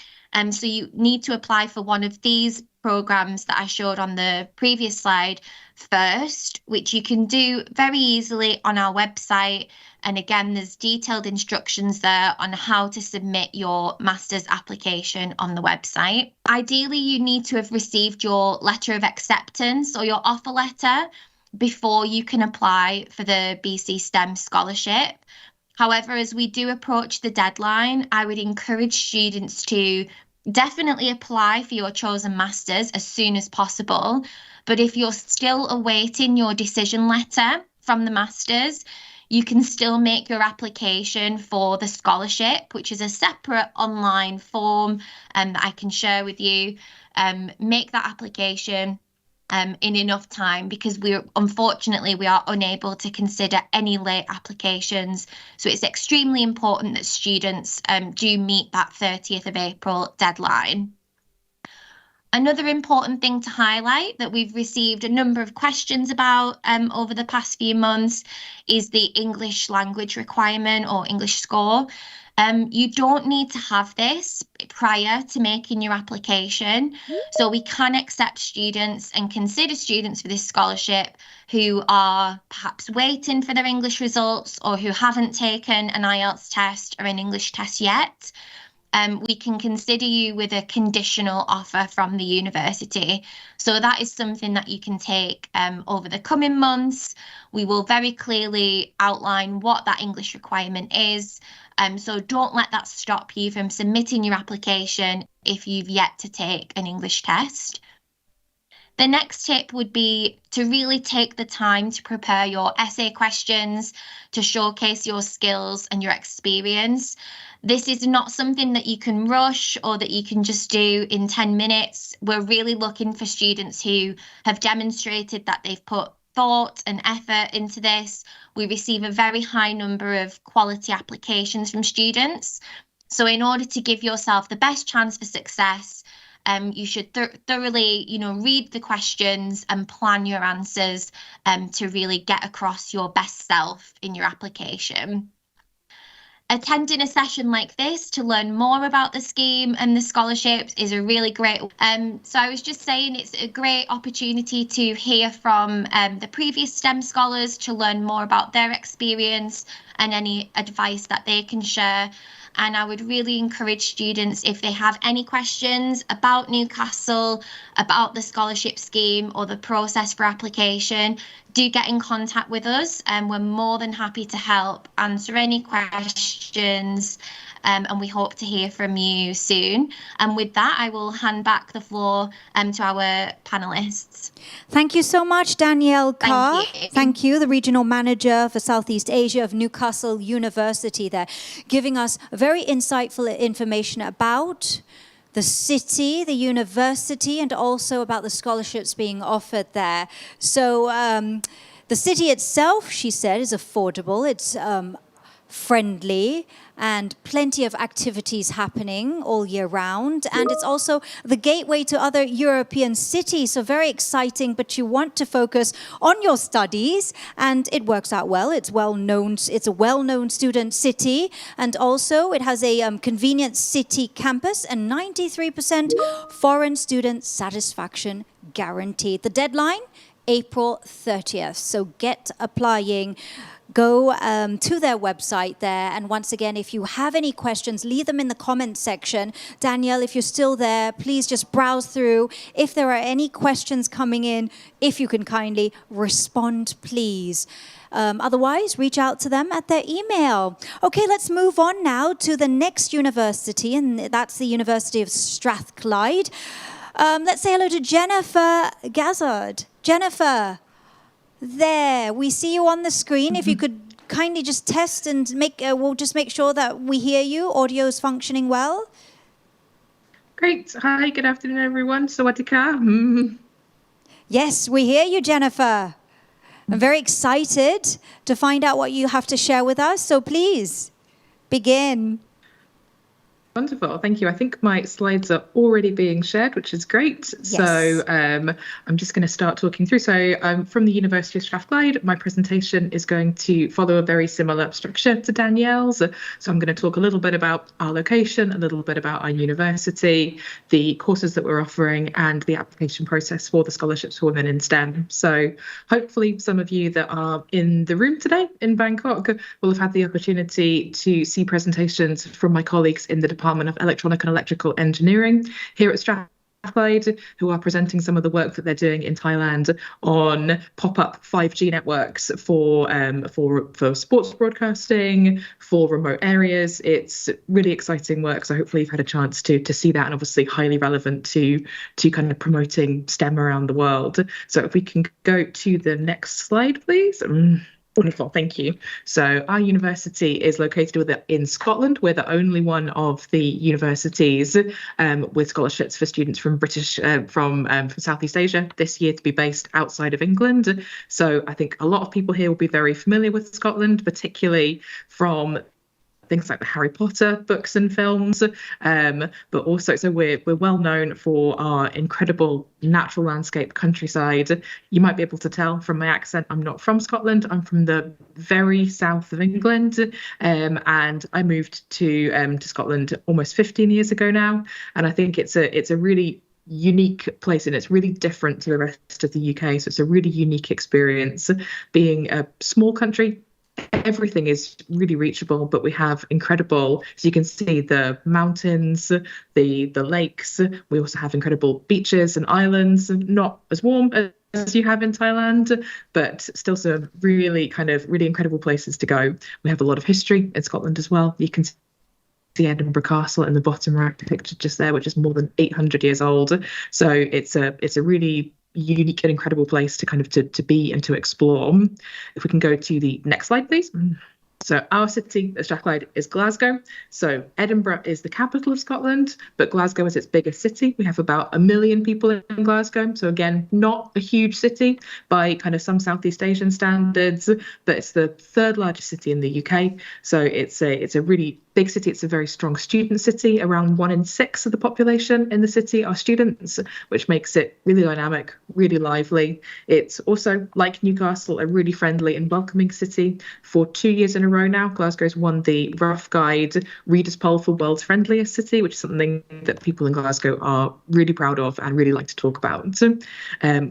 So you need to apply for one of these programs that I showed on the previous slide first, which you can do very easily on our website. And again, there's detailed instructions there on how to submit your master's application on the website. Ideally, you need to have received your letter of acceptance or your offer letter before you can apply for the BC STEM scholarship. However, as we do approach the deadline, I would encourage students to definitely apply for your chosen masters as soon as possible. But if you're still awaiting your decision letter from the masters, you can still make your application for the scholarship, which is a separate online form that I can share with you. Make that application in enough time, because unfortunately we are unable to consider any late applications. So it's extremely important that students do meet that 30th of April deadline. Another important thing to highlight that we've received a number of questions about over the past few months is the English language requirement or English score. You don't need to have this prior to making your application. So we can accept students and consider students for this scholarship who are perhaps waiting for their English results or who haven't taken an IELTS test or an English test yet. We can consider you with a conditional offer from the university. So that is something that you can take over the coming months. We will very clearly outline what that English requirement is. So don't let that stop you from submitting your application if you've yet to take an English test. The next tip would be to really take the time to prepare your essay questions to showcase your skills and your experience. This is not something that you can rush or that you can just do in 10 minutes. We're really looking for students who have demonstrated that they've put thought and effort into this. We receive a very high number of quality applications from students. So in order to give yourself the best chance for success, you should thoroughly, read the questions and plan your answers to really get across your best self in your application. Attending a session like this to learn more about the scheme and the scholarships is a really great. So I was just saying it's a great opportunity to hear from the previous STEM scholars to learn more about their experience and any advice that they can share. And I would really encourage students, if they have any questions about Newcastle, about the scholarship scheme or the process for application, do get in contact with us, and we're more than happy to help answer any questions. And we hope to hear from you soon. And with that, I will hand back the floor to our panelists. Thank you so much, Danielle Carr. Thank you. Thank you, the Regional Manager for Southeast Asia of Newcastle University there, giving us very insightful information about the city, the university, and also about the scholarships being offered there. So the city itself, she said, is affordable. It's friendly and plenty of activities happening all year round. And it's also the gateway to other European cities. So very exciting, but you want to focus on your studies, and it works out well. It's well-known. It's a well-known student city. And also it has a convenient city campus and 93% foreign student satisfaction guaranteed. The deadline, April 30th. So get applying. Go to their website there. And once again, if you have any questions, leave them in the comment section. Danielle, if you're still there, please just browse through. If there are any questions coming in, if you can kindly respond, please. Otherwise, reach out to them at their email. Okay, let's move on now to the next university, and that's the University of Strathclyde. Let's say hello to Jennifer Gazard. Jennifer. There, we see you on the screen. If you could kindly just test and we'll just make sure that we hear you. Audio is functioning well. Great. Hi, good afternoon, everyone. Sawatika. Yes, we hear you, Jennifer. I'm very excited to find out what you have to share with us. So please, begin. Wonderful, thank you. I think my slides are already being shared, which is great. Yes. So I'm just going to start talking through. So I'm from the University of Strathclyde. My presentation is going to follow a very similar structure to Danielle's. So I'm going to talk a little bit about our location, a little bit about our university, the courses that we're offering, and the application process for the scholarships for women in STEM. So hopefully some of you that are in the room today in Bangkok will have had the opportunity to see presentations from my colleagues in the Department of Electronic and Electrical Engineering here at Strathclyde, who are presenting some of the work that they're doing in Thailand on pop-up 5G networks for sports broadcasting, for remote areas. It's really exciting work, so hopefully you've had a chance to see that, and obviously highly relevant to kind of promoting STEM around the world. So if we can go to the next slide, please. Wonderful, thank you. So our university is located in Scotland. We're the only one of the universities with scholarships for students from from Southeast Asia this year to be based outside of England. So I think a lot of people here will be very familiar with Scotland, particularly from things like the Harry Potter books and films, but also so we're well known for our incredible natural landscape, countryside. You might be able to tell from my accent I'm not from Scotland. I'm from the very south of England, and I moved to Scotland almost 15 years ago now, and I think it's a really unique place, and it's really different to the rest of the UK. So it's a really unique experience being a small country. Everything is really reachable, but we have incredible, so you can see the mountains, the lakes. We also have incredible beaches and islands, not as warm as you have in Thailand, but still some really incredible places to go. We have a lot of history in Scotland as well. You can see Edinburgh Castle in the bottom right picture just there, which is more than 800 years old. So it's a really unique and incredible place to be and to explore. If we can go to the next slide, please. So our city at Strathclyde is Glasgow. So Edinburgh is the capital of Scotland, but Glasgow is its biggest city. We have about 1 million people in Glasgow. So again, not a huge city by kind of some Southeast Asian standards, but it's the third largest city in the UK. So it's a really big city. It's a very strong student city. Around 1 in 6 of the population in the city are students, which makes it really dynamic, really lively. It's also, like Newcastle, a really friendly and welcoming city. For 2 years in a row now, Glasgow's won the Rough Guide Readers' Poll for World's Friendliest City, which is something that people in Glasgow are really proud of and really like to talk about.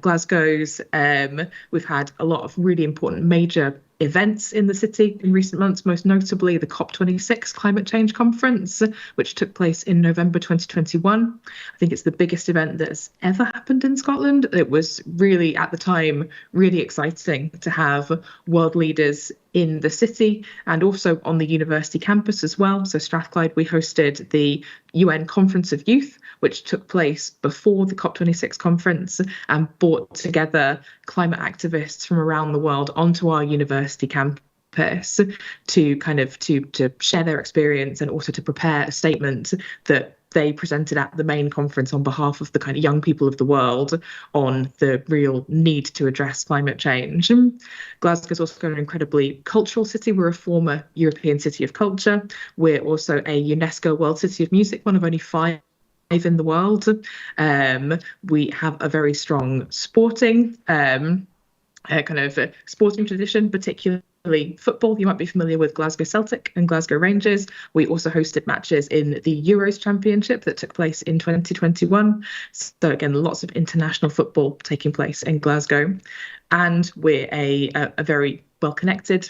Glasgow's, we've had a lot of really important major events in the city in recent months, most notably the COP26 Climate Change Conference, which took place in November 2021. I think it's the biggest event that's ever happened in Scotland. It was really, at the time, really exciting to have world leaders in the city and also on the university campus as well. So Strathclyde, we hosted the UN Conference of Youth, which took place before the COP26 conference and brought together climate activists from around the world onto our university campus to share their experience and also to prepare a statement that they presented at the main conference on behalf of the kind of young people of the world on the real need to address climate change. Glasgow's also an incredibly cultural city. We're a former European City of Culture. We're also a UNESCO World City of Music, one of only 5 in the world. We have a very strong sporting sporting tradition, particularly football. You might be familiar with Glasgow Celtic and Glasgow Rangers. We also hosted matches in the Euros Championship that took place in 2021. So again, lots of international football taking place in Glasgow. And we're a very well-connected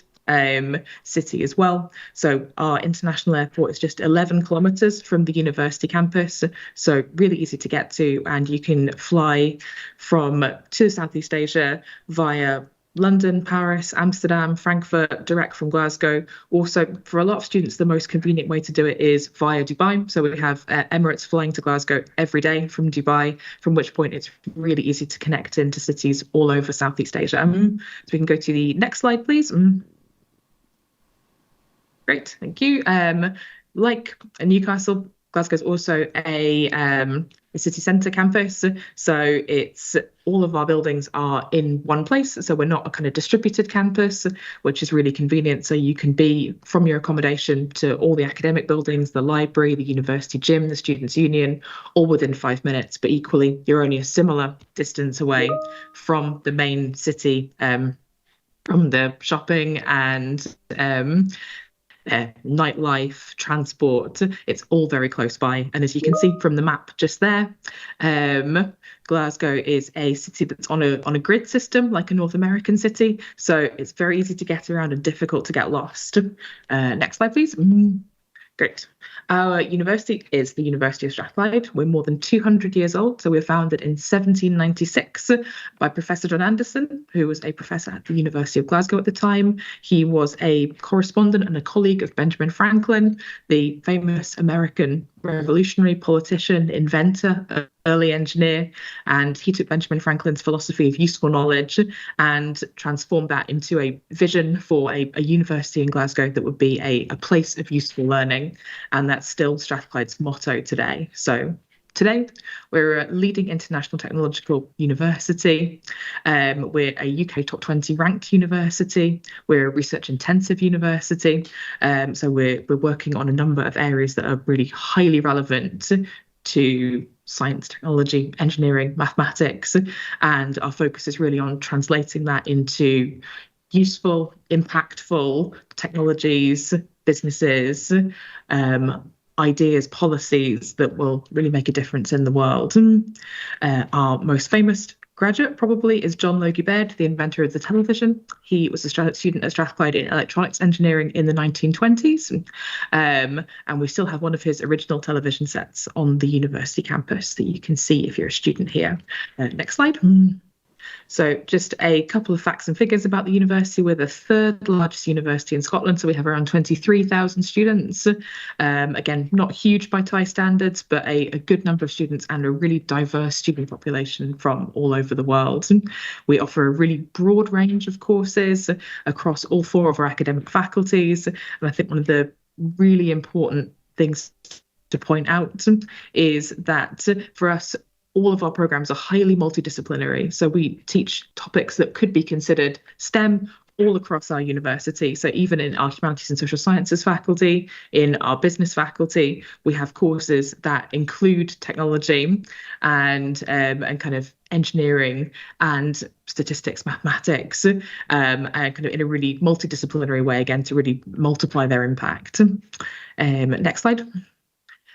city as well. So our international airport is just 11 kilometres from the university campus, so really easy to get to, and you can fly to Southeast Asia via London, Paris, Amsterdam, Frankfurt, direct from Glasgow. Also, for a lot of students, the most convenient way to do it is via Dubai. So we have Emirates flying to Glasgow every day from Dubai, from which point it's really easy to connect into cities all over Southeast Asia. So we can go to the next slide, please. Great, thank you. Like Newcastle, Glasgow's also a city centre campus, so it's all of our buildings are in one place, so we're not a kind of distributed campus, which is really convenient. So you can be from your accommodation to all the academic buildings, the library, the university gym, the students' union, all within 5 minutes. But equally, you're only a similar distance away from the main city, from the shopping and nightlife, transport. It's all very close by. And as you can see from the map just there, Glasgow is a city that's on a grid system, like a North American city. So it's very easy to get around and difficult to get lost. Next slide, please. Great. Our university is the University of Strathclyde. We're more than 200 years old, so we were founded in 1796 by Professor John Anderson, who was a professor at the University of Glasgow at the time. He was a correspondent and a colleague of Benjamin Franklin, the famous American revolutionary politician, inventor, early engineer, and he took Benjamin Franklin's philosophy of useful knowledge and transformed that into a vision for a university in Glasgow that would be a place of useful learning. And that's still Strathclyde's motto today. So today, we're a leading international technological university. We're a UK top 20 ranked university. We're a research intensive university. So we're working on a number of areas that are really highly relevant to science, technology, engineering, mathematics. And our focus is really on translating that into useful, impactful technologies, businesses, ideas, policies that will really make a difference in the world. Our most famous graduate probably is John Logie Baird, the inventor of the television. He was a student at Strathclyde in electronics engineering in the 1920s. And we still have one of his original television sets on the university campus that you can see if you're a student here. Next slide. So just a couple of facts and figures about the university. We're the third largest university in Scotland, so we have around 23,000 students. Again, not huge by Thai standards, but a good number of students and a really diverse student population from all over the world. We offer a really broad range of courses across all 4 of our academic faculties. And I think one of the really important things to point out is that for us, all of our programs are highly multidisciplinary. So we teach topics that could be considered STEM all across our university. So even in our humanities and social sciences faculty, in our business faculty, we have courses that include technology and kind of engineering and statistics, mathematics, and kind of in a really multidisciplinary way, again, to really multiply their impact. Next slide.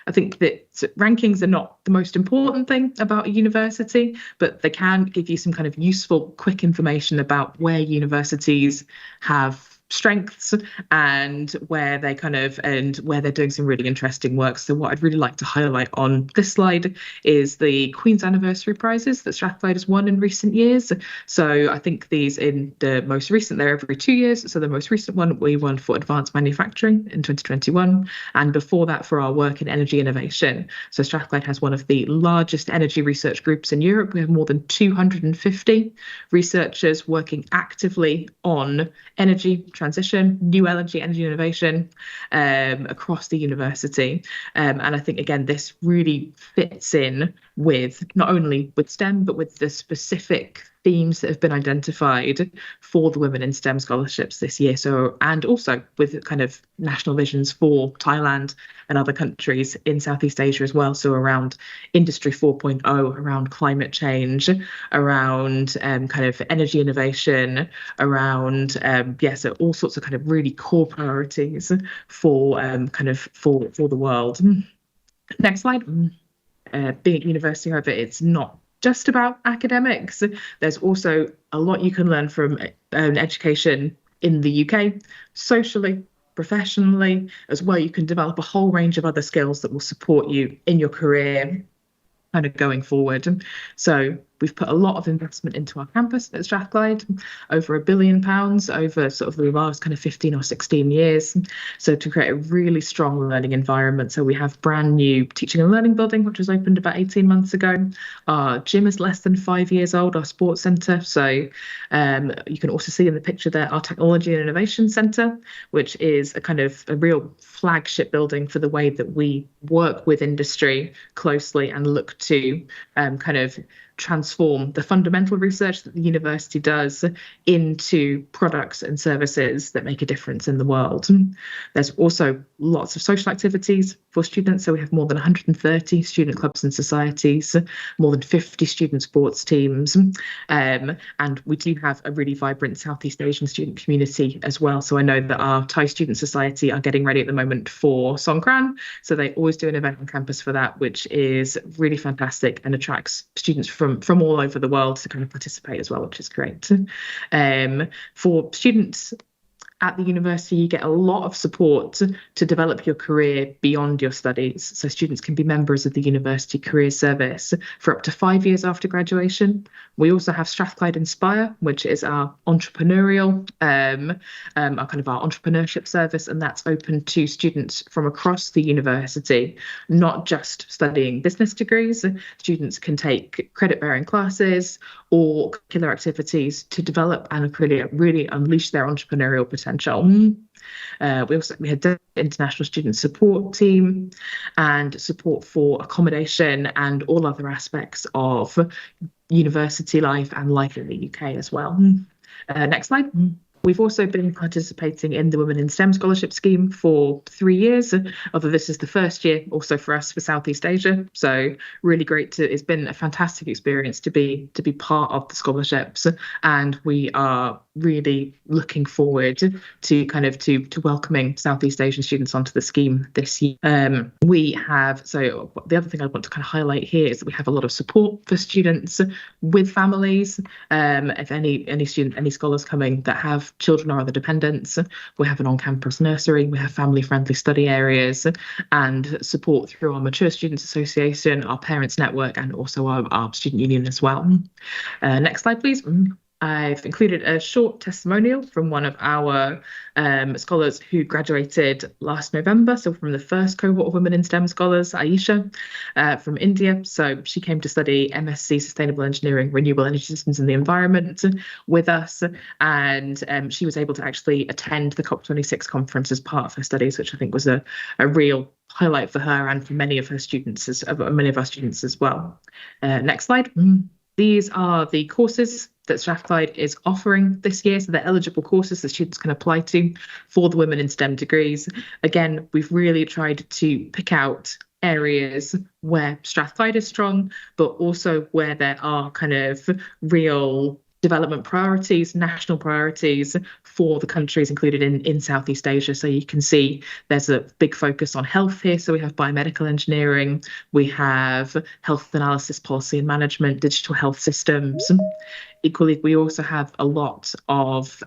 I think that rankings are not the most important thing about a university, but they can give you some kind of useful, quick information about where universities have strengths and where they where they're doing some really interesting work. So what I'd really like to highlight on this slide is the Queen's Anniversary Prizes that Strathclyde has won in recent years. So I think these in the most recent, they're every 2 years. So the most recent one we won for advanced manufacturing in 2021, and before that for our work in energy innovation. So Strathclyde has one of the largest energy research groups in Europe. We have more than 250 researchers working actively on energy transition, new energy innovation across the university. And I think, again, this really fits in with not only with STEM, but with the specific themes that have been identified for the Women in STEM scholarships this year. So, and also with kind of national visions for Thailand and other countries in Southeast Asia as well. So around Industry 4.0, around climate change, around kind of energy innovation, around, so all sorts of kind of really core priorities for for the world. Next slide. Being at university, however, it's not just about academics. There's also a lot you can learn from education in the UK, socially, professionally, as well. You can develop a whole range of other skills that will support you in your career kind of going forward. So We've put a lot of investment into our campus at Strathclyde, over £1 billion over sort of the last kind of 15 or 16 years. So to create a really strong learning environment. So we have brand new teaching and learning building, which was opened about 18 months ago. Our gym is less than 5 years old, our sports centre. So you can also see in the picture there our technology and innovation centre, which is a kind of a real flagship building for the way that we work with industry closely and look to kind of transform the fundamental research that the university does into products and services that make a difference in the world. There's also lots of social activities for students. So we have more than 130 student clubs and societies, more than 50 student sports teams. And we do have a really vibrant Southeast Asian student community as well. So I know that our Thai Student Society are getting ready at the moment for Songkran. So they always do an event on campus for that, which is really fantastic and attracts students from all over the world to kind of participate as well, which is great. For students at the university, you get a lot of support to develop your career beyond your studies. So students can be members of the University Career Service for up to 5 years after graduation. We also have Strathclyde Inspire, which is our entrepreneurial, our entrepreneurship service, and that's open to students from across the university, not just studying business degrees. Students can take credit-bearing classes or curricular activities to develop and really unleash their entrepreneurial potential. We had the international student support team and support for accommodation and all other aspects of university life and life in the UK as well. Next slide. We've also been participating in the Women in STEM Scholarship Scheme for 3 years, although this is the first year also for us for Southeast Asia. So really great it's been a fantastic experience to be part of the scholarships, and we are really looking forward to welcoming Southeast Asian students onto the scheme this year. So the other thing I want to kind of highlight here is that we have a lot of support for students with families. If any scholars coming that have children or other dependents, we have an on-campus nursery, we have family-friendly study areas, and support through our Mature Students Association, our Parents Network, and also our student union as well. Next slide, please. I've included a short testimonial from one of our scholars who graduated last November. So from the first cohort of Women in STEM scholars, Aisha from India. So she came to study MSc Sustainable Engineering, Renewable Energy Systems and the Environment with us. And she was able to actually attend the COP26 conference as part of her studies, which I think was a real highlight for her and for many of our students as well. Next slide. These are the courses that Strathclyde is offering this year. So they're eligible courses that students can apply to for the Women in STEM degrees. Again, we've really tried to pick out areas where Strathclyde is strong, but also where there are kind of real development priorities, national priorities for the countries included in Southeast Asia. So you can see there's a big focus on health here. So we have biomedical engineering, we have health analysis, policy and management, digital health systems. Equally, we also have a lot of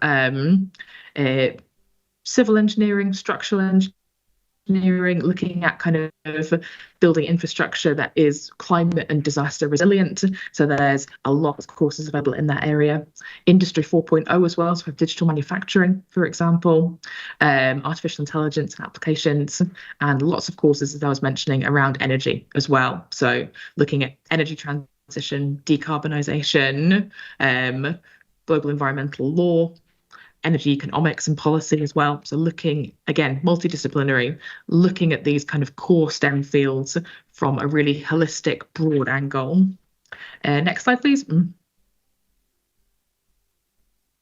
civil engineering, structural engineering, looking at kind of building infrastructure that is climate and disaster resilient. So there's a lot of courses available in that area. Industry 4.0 as well. So we have digital manufacturing, for example, artificial intelligence and applications, and lots of courses, as I was mentioning, around energy as well. So looking at energy transition, decarbonisation, global environmental law, energy economics and policy as well. So looking, again, multidisciplinary, looking at these kind of core STEM fields from a really holistic, broad angle. Next slide, please.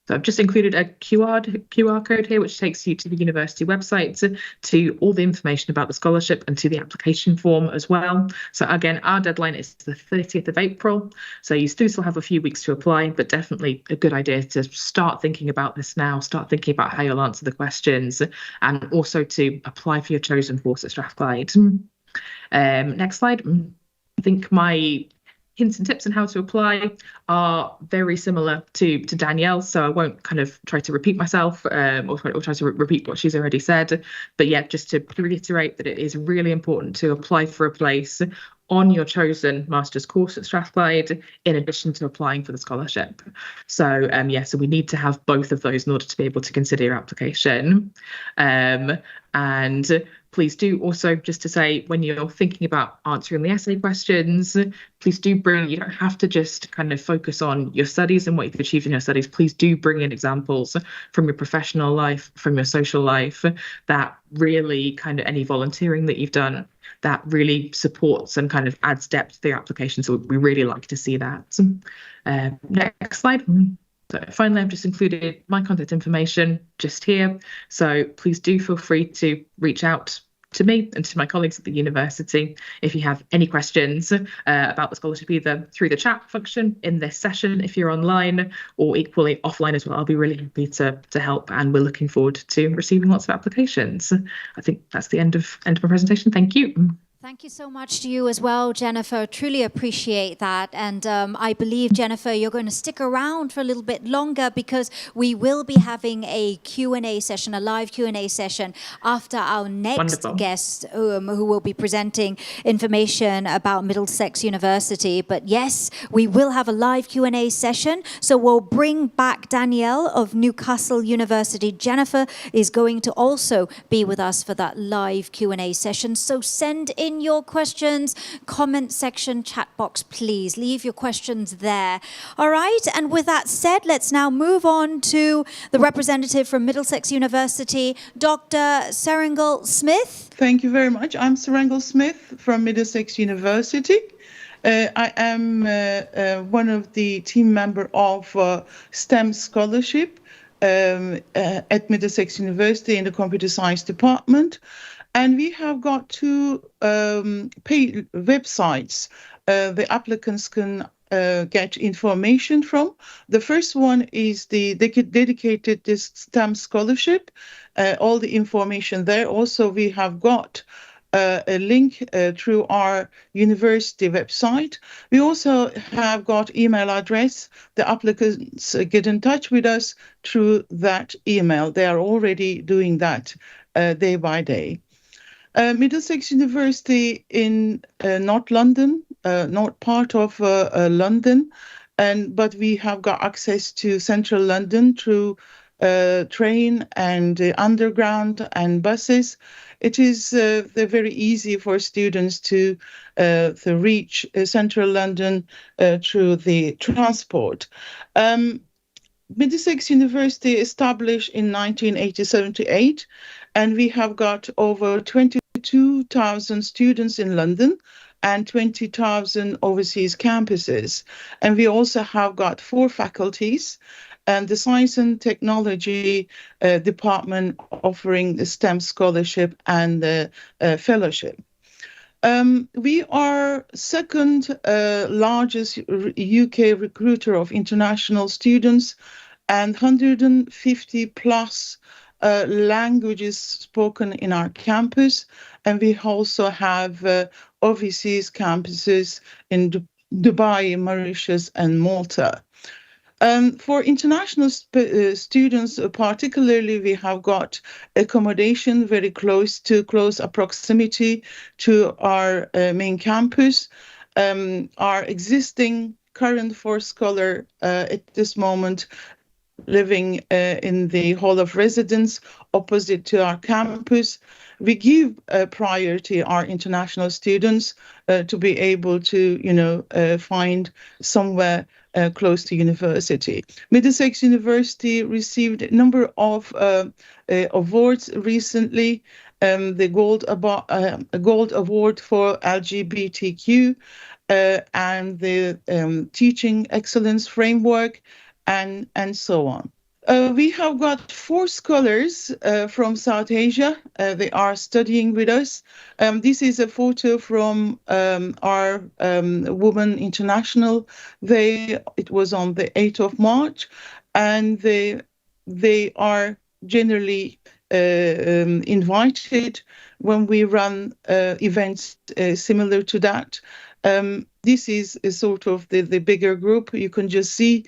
So I've just included a QR code here, which takes you to the university website, to all the information about the scholarship and to the application form as well. So again, our deadline is the 30th of April. So you do still have a few weeks to apply, but definitely a good idea to start thinking about this now, start thinking about how you'll answer the questions, and also to apply for your chosen course at Strathclyde. Next slide. I think my hints and tips on how to apply are very similar to Danielle, so I won't kind of try to repeat myself or try to repeat what she's already said. But yeah, just to reiterate that it is really important to apply for a place on your chosen master's course at Strathclyde, in addition to applying for the scholarship. So so we need to have both of those in order to be able to consider your application. And please do also, just to say, when you're thinking about answering the essay questions, please do bring, you don't have to just kind of focus on your studies and what you've achieved in your studies. Please do bring in examples from your professional life, from your social life, that really kind of any volunteering that you've done, that really supports and kind of adds depth to your application. So we really like to see that. Next slide. So finally, I've just included my contact information just here. So please do feel free to reach out to me and to my colleagues at the university if you have any questions about the scholarship, either through the chat function in this session if you're online, or equally offline as well. I'll be really happy to help, and we're looking forward to receiving lots of applications. I think that's the end of my presentation. Thank you. Thank you so much to you as well, Jennifer. Truly appreciate that. And I believe, Jennifer, you're going to stick around for a little bit longer, because we will be having a Q&A session, a live Q&A session after our next Wonderful. guest who will be presenting information about Middlesex University. But yes, we will have a live Q&A session. So we'll bring back Danielle of Newcastle University. Jennifer is going to also be with us for that live Q&A session. So send in your questions, comment section, chat box, please. Leave your questions there. All right, and with that said, let's now move on to the representative from Middlesex University, Dr. Serengal Smith. Thank you very much. I'm Serengal Smith from Middlesex University. I am one of the team member of STEM scholarship at Middlesex University in the computer science department. And we have got two paid websites the applicants can get information from. The first one is the dedicated this STEM scholarship, all the information there. Also, we have got a link through our university website. We also have got email address. The applicants get in touch with us through that email. They are already doing that day by day. Middlesex University in North London, not part of London, but we have got access to central London through train and underground and buses. It is very easy for students to reach central London through the transport. Middlesex University established in 1978, and we have got over 22,000 students in London and 20,000 overseas campuses. And we also have got 4 faculties and the Science and Technology department offering the STEM scholarship and the fellowship. We are second largest UK recruiter of international students, and 150 plus languages spoken in our campus. And we also have overseas campuses in Dubai, Mauritius, and Malta. For international students, particularly, we have got accommodation very close proximity to our main campus. Our existing current 4 scholar at this moment living in the Hall of Residence opposite to our campus. We give priority our international students to be able to, find somewhere close to university. Middlesex University received a number of awards recently. The Gold Award for LGBTQ and the Teaching Excellence Framework, and so on. We have got 4 scholars from South Asia. They are studying with us. This is a photo from our Women International. It was on the 8th of March, and they are generally invited when we run events similar to that. This is a sort of the bigger group. You can just see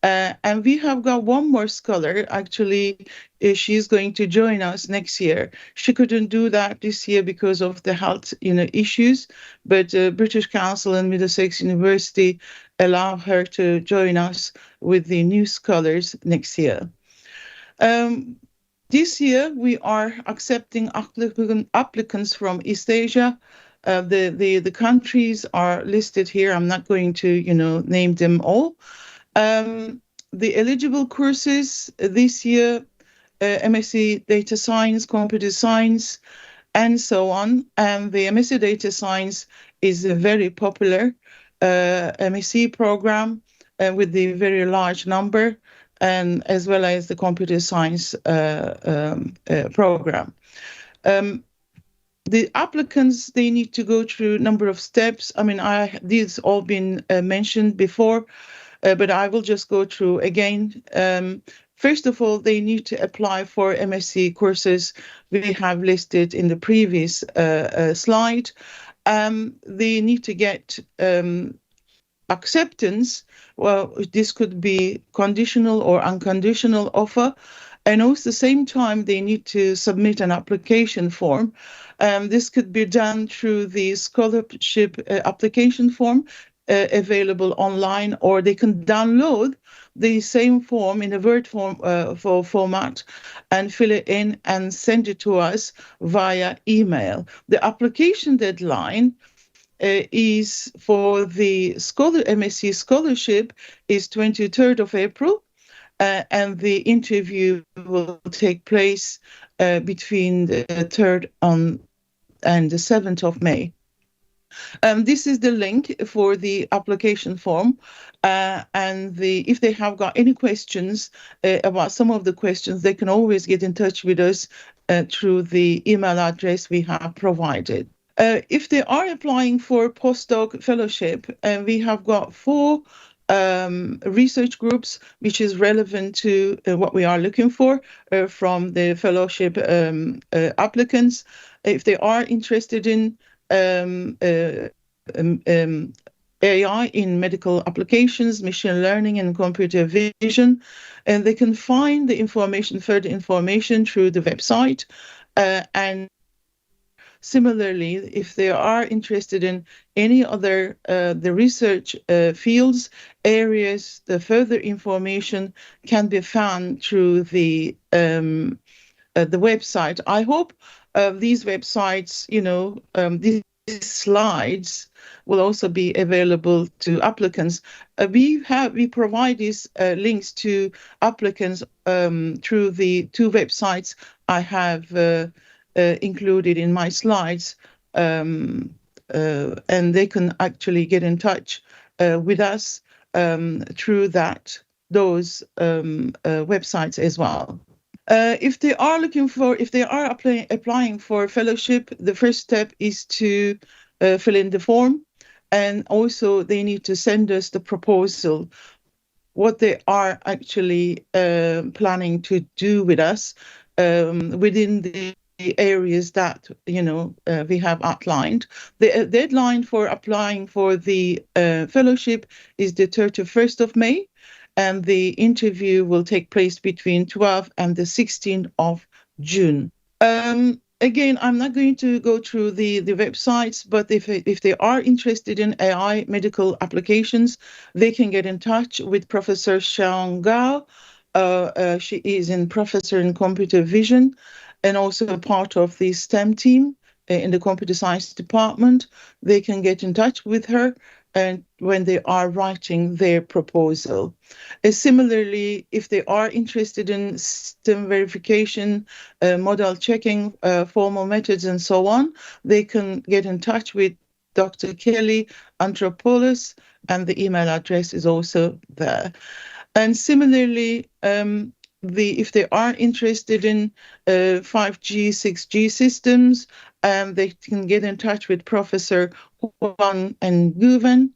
And we have got one more scholar. Actually, she's going to join us next year. She couldn't do that this year because of the health, issues. But British Council and Middlesex University allow her to join us with the new scholars next year. This year, we are accepting applicants from East Asia. The countries are listed here. I'm not going to, name them all. The eligible courses this year, MSc Data Science, Computer Science, and so on. And the MSc Data Science is a very popular MSc program with the very large number, and as well as the Computer Science program. The applicants, they need to go through a number of steps. I mean, these all been mentioned before, but I will just go through again. First of all, they need to apply for MSc courses we have listed in the previous slide. They need to get acceptance. Well, this could be conditional or unconditional offer. And also at the same time, they need to submit an application form. This could be done through the scholarship application form available online, or they can download the same form in a Word format and fill it in and send it to us via email. The application deadline is for the MSc scholarship is 23rd of April, and the interview will take place between the 3rd and the 7th of May. This is the link for the application form, and if they have got any questions about some of the questions, they can always get in touch with us through the email address we have provided. If they are applying for postdoc fellowship, we have got 4 research groups which is relevant to what we are looking for from the fellowship applicants. If they are interested in AI in medical applications, machine learning, and computer vision, and they can find the further information through the website. And similarly, if they are interested in any other the research fields, areas, the further information can be found through the website. I hope these websites, these slides will also be available to applicants. We provide these links to applicants through the 2 websites I have included in my slides, and they can actually get in touch with us through those websites as well. If they are applying for fellowship, the first step is to fill in the form, and also they need to send us the proposal, what they are actually planning to do with us within the areas that we have outlined. The deadline for applying for the fellowship is the 31st of May, and the interview will take place between 12th and the 16th of June. Again, I'm not going to go through the websites, but if they are interested in AI medical applications, they can get in touch with Professor Xiang Gao. She is a professor in computer vision and also a part of the STEM team in the computer science department. They can get in touch with her and when they are writing their proposal. Similarly, if they are interested in system verification, model checking, formal methods, and so on, they can get in touch with Dr. Kelly Antropoulos, and the email address is also there. And similarly, if they are interested in 5G, 6G systems, they can get in touch with Professor Huang and Guven.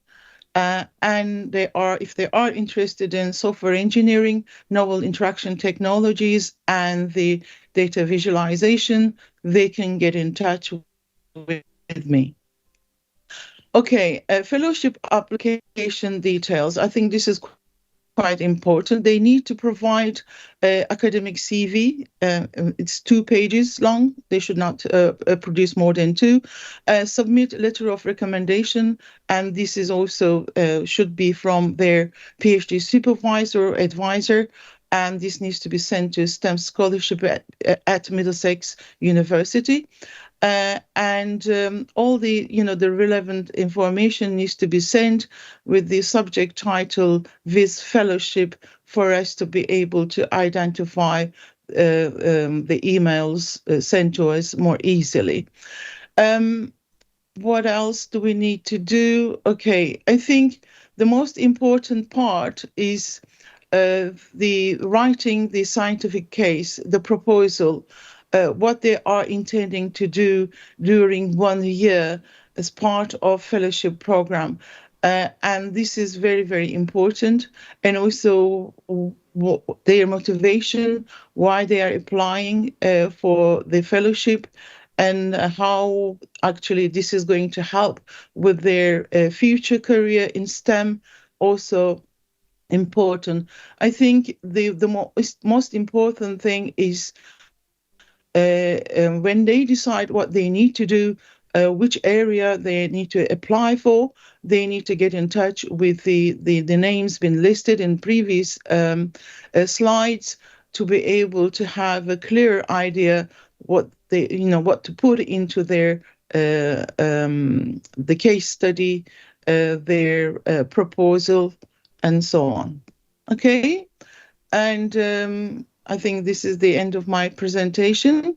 And if they are interested in software engineering, novel interaction technologies, and the data visualization, they can get in touch with me. Okay, fellowship application details. I think this is quite important. They need to provide academic CV. It's 2 pages long. They should not produce more than 2. Submit a letter of recommendation, and this is also should be from their PhD supervisor or advisor. And this needs to be sent to STEM scholarship at Middlesex University. All the the relevant information needs to be sent with the subject title with fellowship for us to be able to identify the emails sent to us more easily. What else do we need to do? Okay, I think the most important part is the writing the scientific case, the proposal, what they are intending to do during 1 year as part of fellowship program. And this is very, very important. And also their motivation, why they are applying for the fellowship, and how actually this is going to help with their future career in STEM. Also important. I think the most important thing is when they decide what they need to do, which area they need to apply for, they need to get in touch with the names been listed in previous slides to be able to have a clear idea what they what to put into their the case study, their proposal, and so on. Okay, and I think this is the end of my presentation.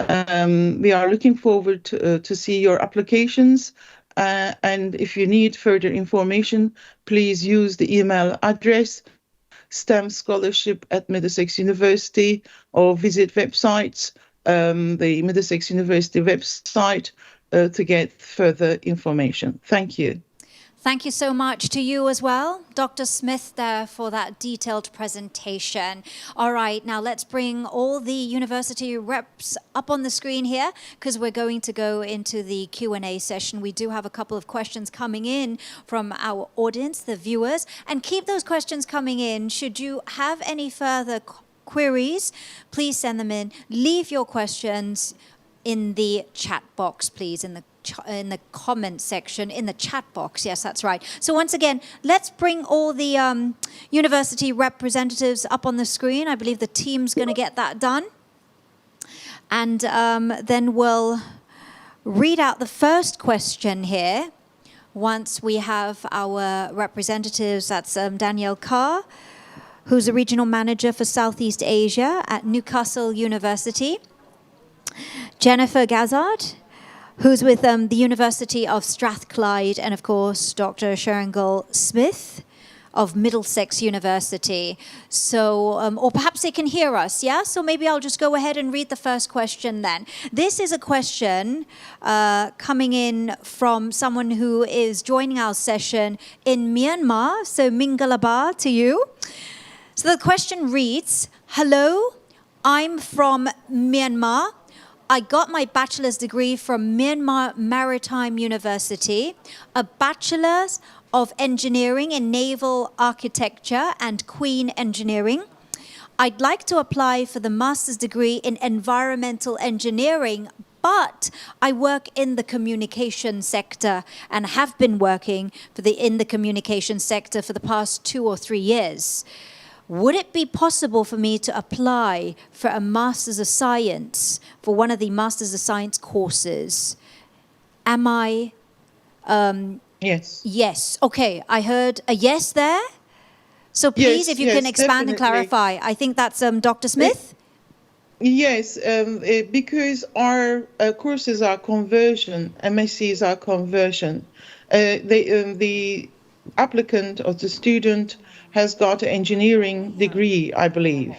We are looking forward to see your applications, and if you need further information, please use the email address STEM Scholarship at Middlesex University, or visit websites, the Middlesex University website, to get further information. Thank you. Thank you so much to you as well, Dr. Smith, there for that detailed presentation. All right, now let's bring all the university reps up on the screen here, because we're going to go into the Q&A session. We do have a couple of questions coming in from our audience, the viewers, and keep those questions coming in. Should you have any further queries, please send them in. Leave your questions in the chat box, please, in the comment section, in the chat box. Yes, that's right. So once again, let's bring all the university representatives up on the screen. I believe the team's going to get that done. And then we'll read out the first question here. Once we have our representatives, that's Danielle Carr, who's a regional manager for Southeast Asia at Newcastle University. Jennifer Gazard, who's with the University of Strathclyde, and of course, Dr. Sharangal Smith of Middlesex University. So, or perhaps they can hear us, yeah? So maybe I'll just go ahead and read the first question then. This is a question coming in from someone who is joining our session in Myanmar. So Mingalaba to you. So the question reads, hello, I'm from Myanmar. I got my bachelor's degree from Myanmar Maritime University, a bachelor's of engineering in naval architecture and Queen engineering. I'd like to apply for the master's degree in environmental engineering, but I work in the communication sector and have been working in the communication sector for the past 2 or 3 years. Would it be possible for me to apply for a Master's of Science, for one of the Masters of Science courses? Am I... Yes. Yes. Okay. I heard a yes there. So please, if you can expand and clarify. I think that's Dr. Smith. Yes, because our courses are conversion, MSCs are conversion. The applicant or the student has got an engineering degree, I believe,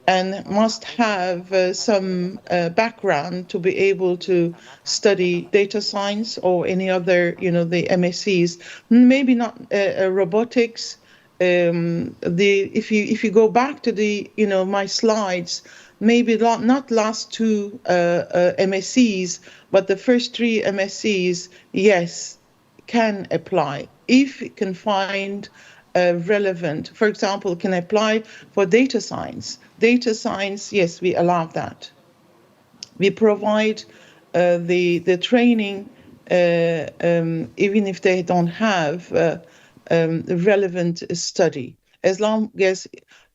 and must have some background to be able to study data science or any other, the MSCs. Maybe not robotics. If you go back to the, my slides, maybe not last 2 MSCs, but the first 3 MSCs, yes, can apply if you can find relevant. For example, can apply for data science. Data science, yes, we allow that. We provide the training even if they don't have relevant study, as long as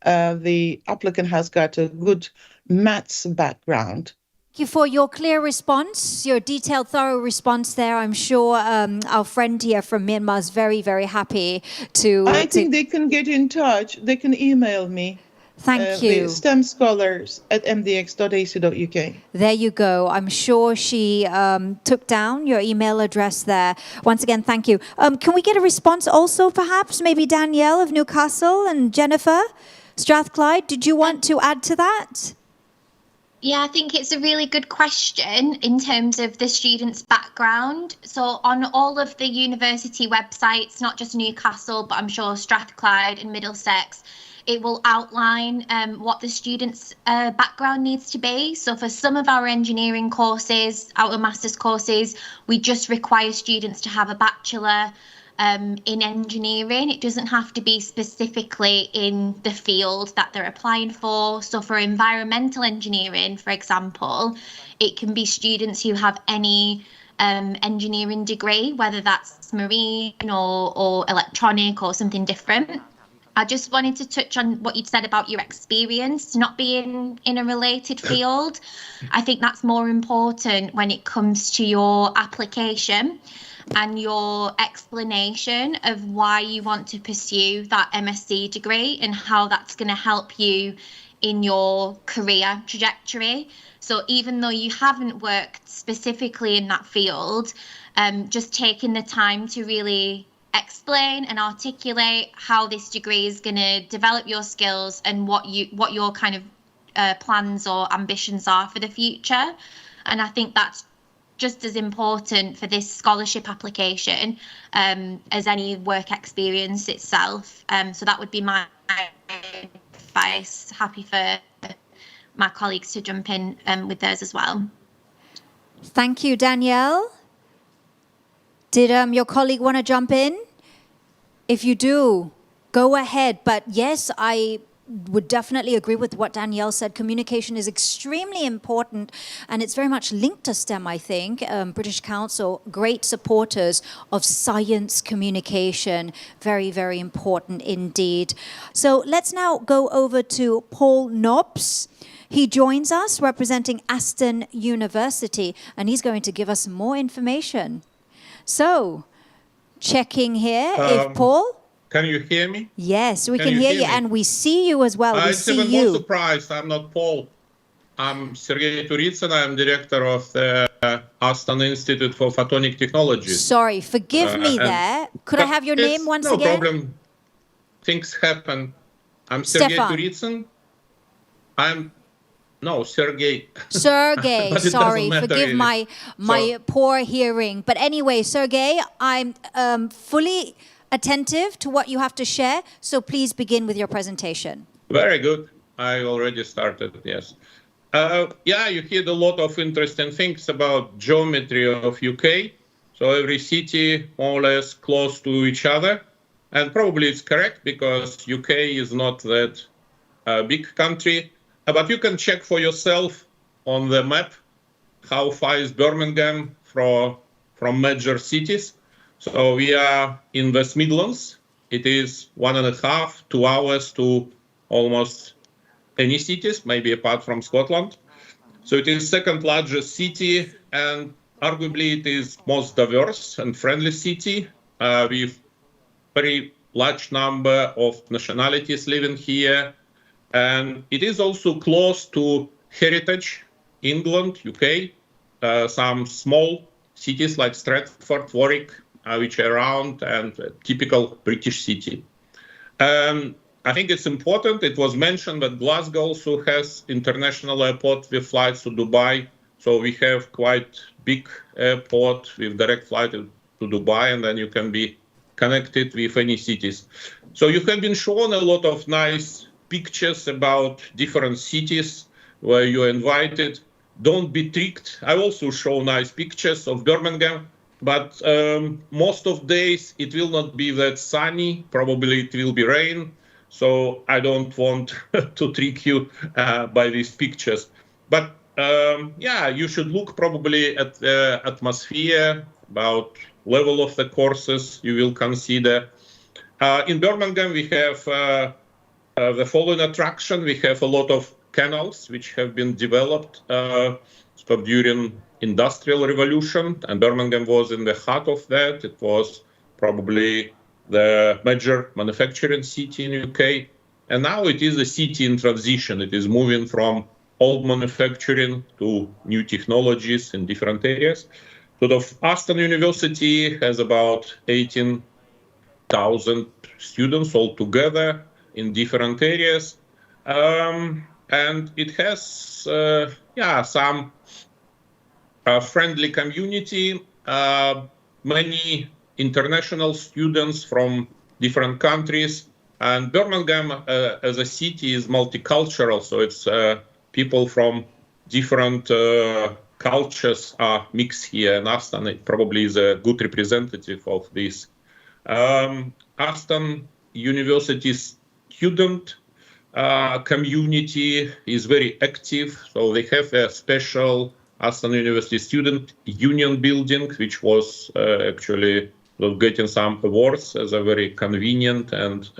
the applicant has got a good maths background. Thank you for your clear response, your detailed, thorough response there. I'm sure our friend here from Myanmar is very, very happy to... I think they can get in touch. They can email me. Thank you. stemscholars@mdx.ac.uk. There you go. I'm sure she took down your email address there. Once again, thank you. Can we get a response also, perhaps? Maybe Danielle of Newcastle and Jennifer Strathclyde. Did you want to add to that? Yeah, I think it's a really good question in terms of the student's background. So on all of the university websites, not just Newcastle, but I'm sure Strathclyde and Middlesex, it will outline what the student's background needs to be. So for some of our engineering courses, our master's courses, we just require students to have a bachelor in engineering. It doesn't have to be specifically in the field that they're applying for. So for environmental engineering, for example, it can be students who have any engineering degree, whether that's marine or electronic or something different. I just wanted to touch on what you'd said about your experience not being in a related field. I think that's more important when it comes to your application and your explanation of why you want to pursue that MSc degree and how that's going to help you in your career trajectory. So even though you haven't worked specifically in that field, just taking the time to really explain and articulate how this degree is going to develop your skills and what your kind of plans or ambitions are for the future. And I think that's just as important for this scholarship application as any work experience itself. So that would be my advice. Happy for my colleagues to jump in with theirs as well. Thank you, Danielle. Did your colleague want to jump in? If you do, go ahead. But yes, I would definitely agree with what Danielle said. Communication is extremely important, and it's very much linked to STEM, I think. British Council, great supporters of science communication. Very, very important indeed. So let's now go over to Paul Nobbs. He joins us representing Aston University, and he's going to give us more information. So, checking here, if Paul... Can you hear me? Yes, we can hear you, and we see you as well. We see even you. more surprised. I'm not Paul. I'm Sergei Turitsyn. I'm director of the Aston Institute for Photonic Technologies. Sorry, forgive me there. Could I have your name once again? No problem. Things happen. I'm Sergei Turitsyn. Sergei. Sergei, sorry, forgive really. my poor hearing. But anyway, Sergei, I'm fully attentive to what you have to share, so please begin with your presentation. Very good. I already started, yes. You heard a lot of interesting things about geometry of UK. So every city more or less close to each other. And probably it's correct because UK is not that big country. But you can check for yourself on the map how far is Birmingham from major cities. So we are in West Midlands. It is 1.5, 2 hours to almost any cities, maybe apart from Scotland. So it is second largest city, and arguably it is most diverse and friendly city with very large number of nationalities living here. And it is also close to heritage, England, UK, some small cities like Stratford, Warwick, which are around, and a typical British city. I think it's important, it was mentioned that Glasgow also has international airport with flights to Dubai. So we have quite big airport with direct flight to Dubai, and then you can be connected with any cities. So you have been shown a lot of nice pictures about different cities where you're invited. Don't be tricked. I also show nice pictures of Birmingham. but most of days it will not be that sunny. Probably it will be rain. So I don't want to trick you by these pictures. But yeah, you should look probably at the atmosphere, about level of the courses you will consider. In Birmingham, we have the following attraction. We have a lot of canals which have been developed during Industrial Revolution, and Birmingham was in the heart of that. It was probably the major manufacturing city in UK, and now it is a city in transition. It is moving from old manufacturing to new technologies in different areas. Sort of Aston University has about 18,000 students altogether in different areas, and it has some friendly community, many international students from different countries, and Birmingham as a city is multicultural, so it's people from different cultures are mixed here, and Aston it probably is a good representative of this. Aston University student community is very active, so they have a special Aston University Student Union building, which was actually getting some awards as a very convenient and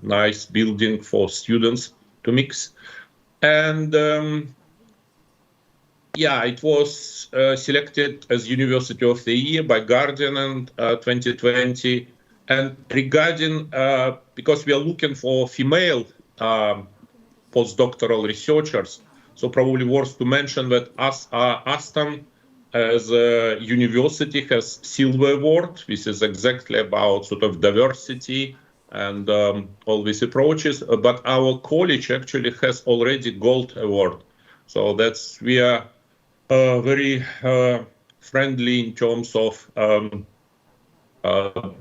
nice building for students to mix. And it was selected as University of the Year by Guardian in 2020. And regarding, because we are looking for female postdoctoral researchers, so probably worth to mention that Aston as a university has Silver Award. This is exactly about sort of diversity and all these approaches. But our college actually has already Gold Award. So that's, we are very friendly in terms of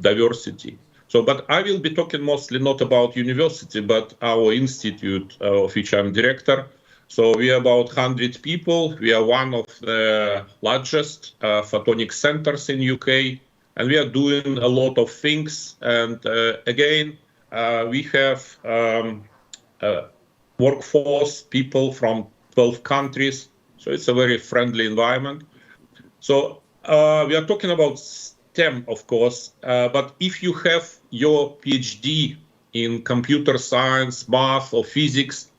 diversity. So, but I will be talking mostly not about university, but our institute of which I'm director. So we are about 100 people. We are one of the largest photonic centers in UK, and we are doing a lot of things. And again, we have workforce people from 12 countries. So it's a very friendly environment. So we are talking about STEM, of course, but if you have your PhD in computer science, math, or physics,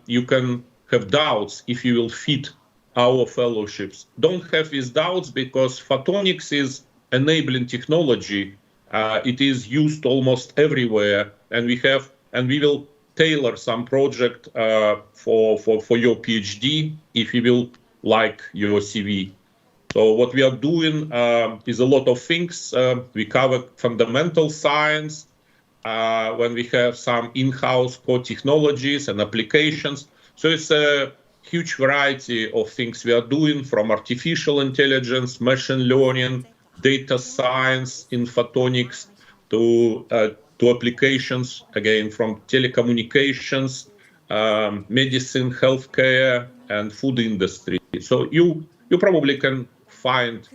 you can have doubts if you will fit our fellowships. Don't have these doubts because photonics is enabling technology. It is used almost everywhere, and we will tailor some project for your PhD if you will like your CV. So what we are doing is a lot of things. We cover fundamental science, when we have some in-house core technologies and applications. So it's a huge variety of things we are doing, from artificial intelligence, machine learning, data science in photonics, to applications, again, from telecommunications, medicine, healthcare, and food industry. So you probably can find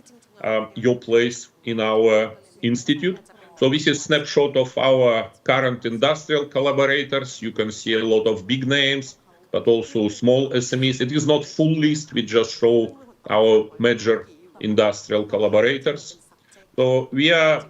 your place in our institute. So this is a snapshot of our current industrial collaborators. You can see a lot of big names, but also small SMEs. It is not full list. We just show our major industrial collaborators. So we are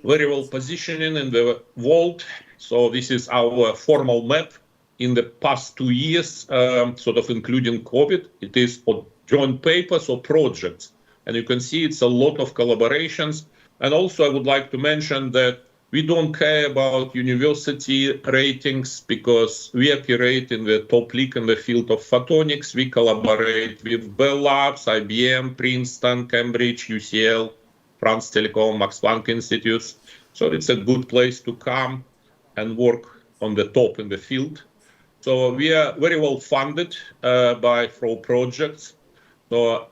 very well positioned in the world. So this is our formal map in the past 2 years, sort of including COVID. It is joint papers or projects. And you can see it's a lot of collaborations. And also I would like to mention that we don't care about university ratings because we operate in the top league in the field of photonics. We collaborate with Bell Labs, IBM, Princeton, Cambridge, UCL, France Telecom, Max Planck Institutes. So it's a good place to come and work on the top in the field. So we are very well funded for projects. So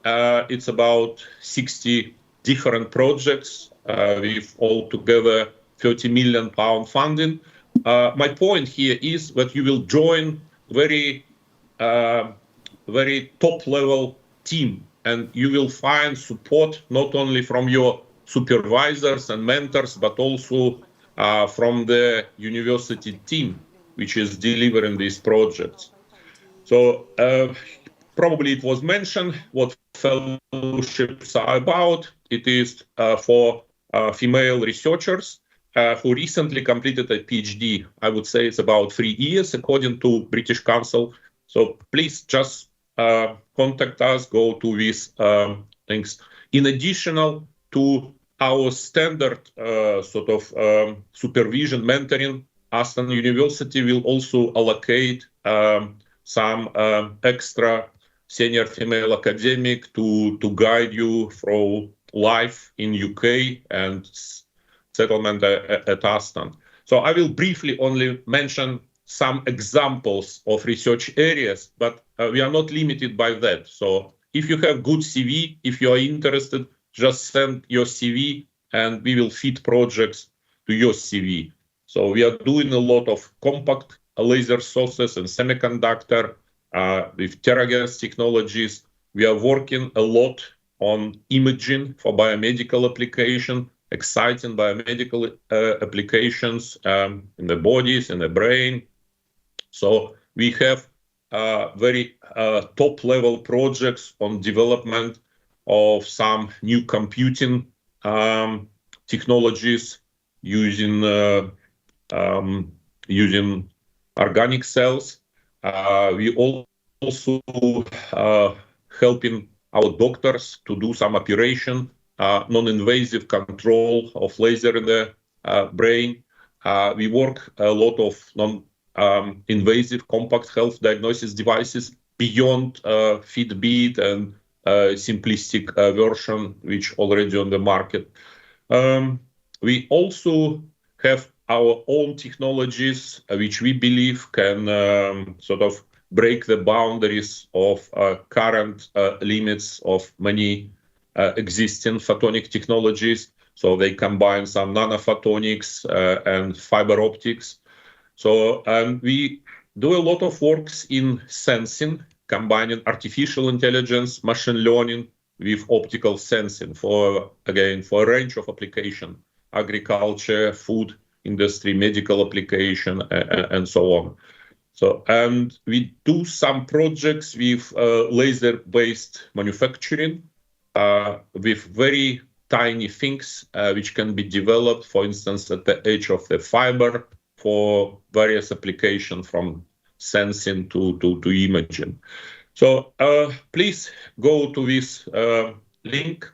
it's about 60 different projects with altogether £30 million funding. My point here is that you will join very top level team and you will find support not only from your supervisors and mentors, but also from the university team, which is delivering these projects. So probably it was mentioned what fellowships are about. It is for female researchers who recently completed a PhD. I would say it's about 3 years, according to British Council. So please just contact us, go to these links. In addition to our standard supervision mentoring, Aston University will also allocate some extra senior female academic to guide you through life in UK and settlement at Aston. So I will briefly only mention some examples of research areas, but we are not limited by that. So if you have good CV, if you are interested, just send your CV and we will feed projects to your CV. So we are doing a lot of compact laser sources and semiconductor with teragas technologies. We are working a lot on imaging for biomedical application, exciting biomedical applications in the bodies, in the brain. So we have very top-level projects on development of some new computing technologies using organic cells. We also helping our doctors to do some operation, non-invasive control of laser in the brain. We work a lot of non-invasive compact health diagnosis devices beyond Fitbit and simplistic version, which already on the market. We also have our own technologies, which we believe can break the boundaries of current limits of many existing photonic technologies. So they combine some nanophotonics and fiber optics. So we do a lot of works in sensing, combining artificial intelligence, machine learning with optical sensing for a range of application, agriculture, food industry, medical application, and so on. So, and we do some projects with laser-based manufacturing with very tiny things which can be developed, for instance, at the edge of the fiber for various applications from sensing to imaging. So please go to this link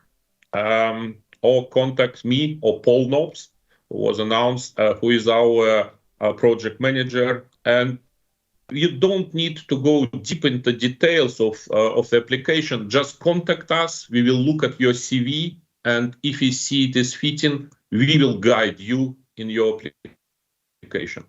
or contact me or Paul Knobs, who was announced, who is our project manager. And you don't need to go deep into details of the application. Just contact us. We will look at your CV, and if we see it is fitting, we will guide you in your application.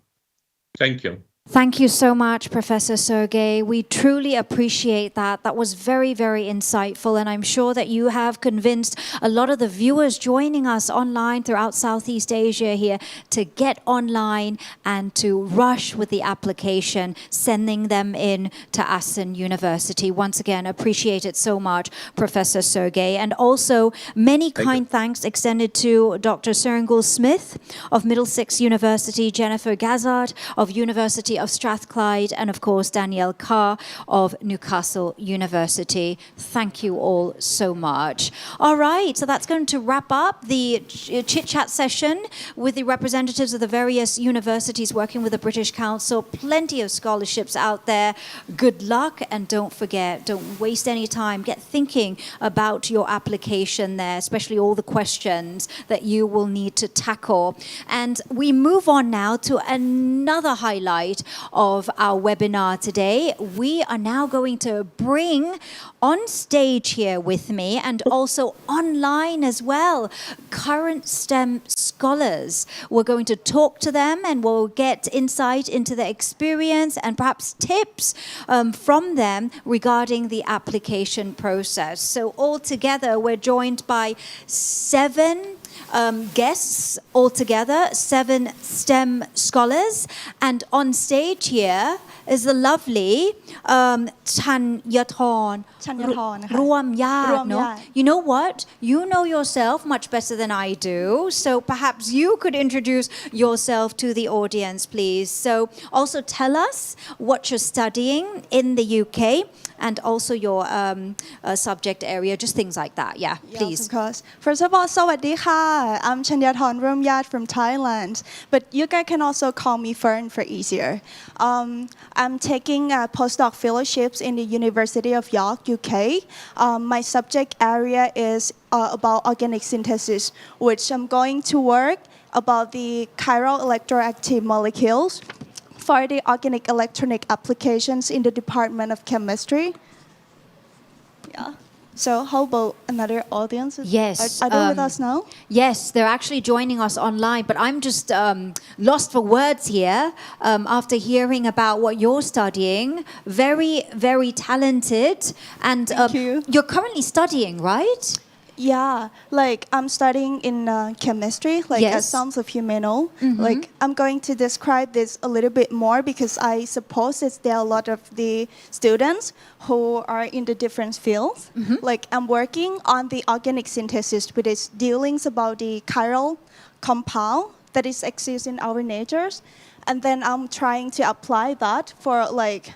Thank you. Thank you so much, Professor Sergey. We truly appreciate that. That was very, very insightful. And I'm sure that you have convinced a lot of the viewers joining us online throughout Southeast Asia here to get online and to rush with the application, sending them in to Aston University. Once again, appreciate it so much, Professor Sergey. And also many kind thanks extended to Dr. Serengul Smith of Middlesex University, Jennifer Gazzard of University of Strathclyde, and of course Danielle Carr of Newcastle University. Thank you all so much. All right, so that's going to wrap up the chit-chat session with the representatives of the various universities working with the British Council. Plenty of scholarships out there. Good luck, and don't forget, don't waste any time. Get thinking about your application there, especially all the questions that you will need to tackle. And we move on now to another highlight of our webinar today. We are now going to bring on stage here with me, and also online as well, current STEM scholars. We're going to talk to them and we'll get insight into their experience and perhaps tips from them regarding the application process. So all together, we're joined by 7 guests altogether, 7 STEM scholars. And on stage here is the lovely Chanyathorn Ruamyat. No? You know what? You know yourself much better than I do. So perhaps you could introduce yourself to the audience, please. So also tell us what you're studying in the UK and also your subject area, just things like that. Yeah, please. Yes, of course. First of all, Sawadee Kha. I'm Chanyathorn Ruamyat from Thailand, but you guys can also call me Fern for easier. I'm taking postdoc fellowships in the University of York, UK. My subject area is about organic synthesis, which I'm going to work about the chiral electroactive molecules for the organic electronic applications in the Department of Chemistry. Yeah. So how about another audience? Yes. Are they with us now? Yes, they're actually joining us online, but I'm just lost for words here after hearing about what you're studying. Very, very talented. And Thank you. You're currently studying, right? Yeah, like I'm studying in chemistry, like Yes. as some of you may know. Like I'm going to describe this a little bit more because I suppose there are a lot of the students who are in the different fields. Like I'm working on the organic synthesis, which is dealings about the chiral compound that is exists in our natures. And then I'm trying to apply that for like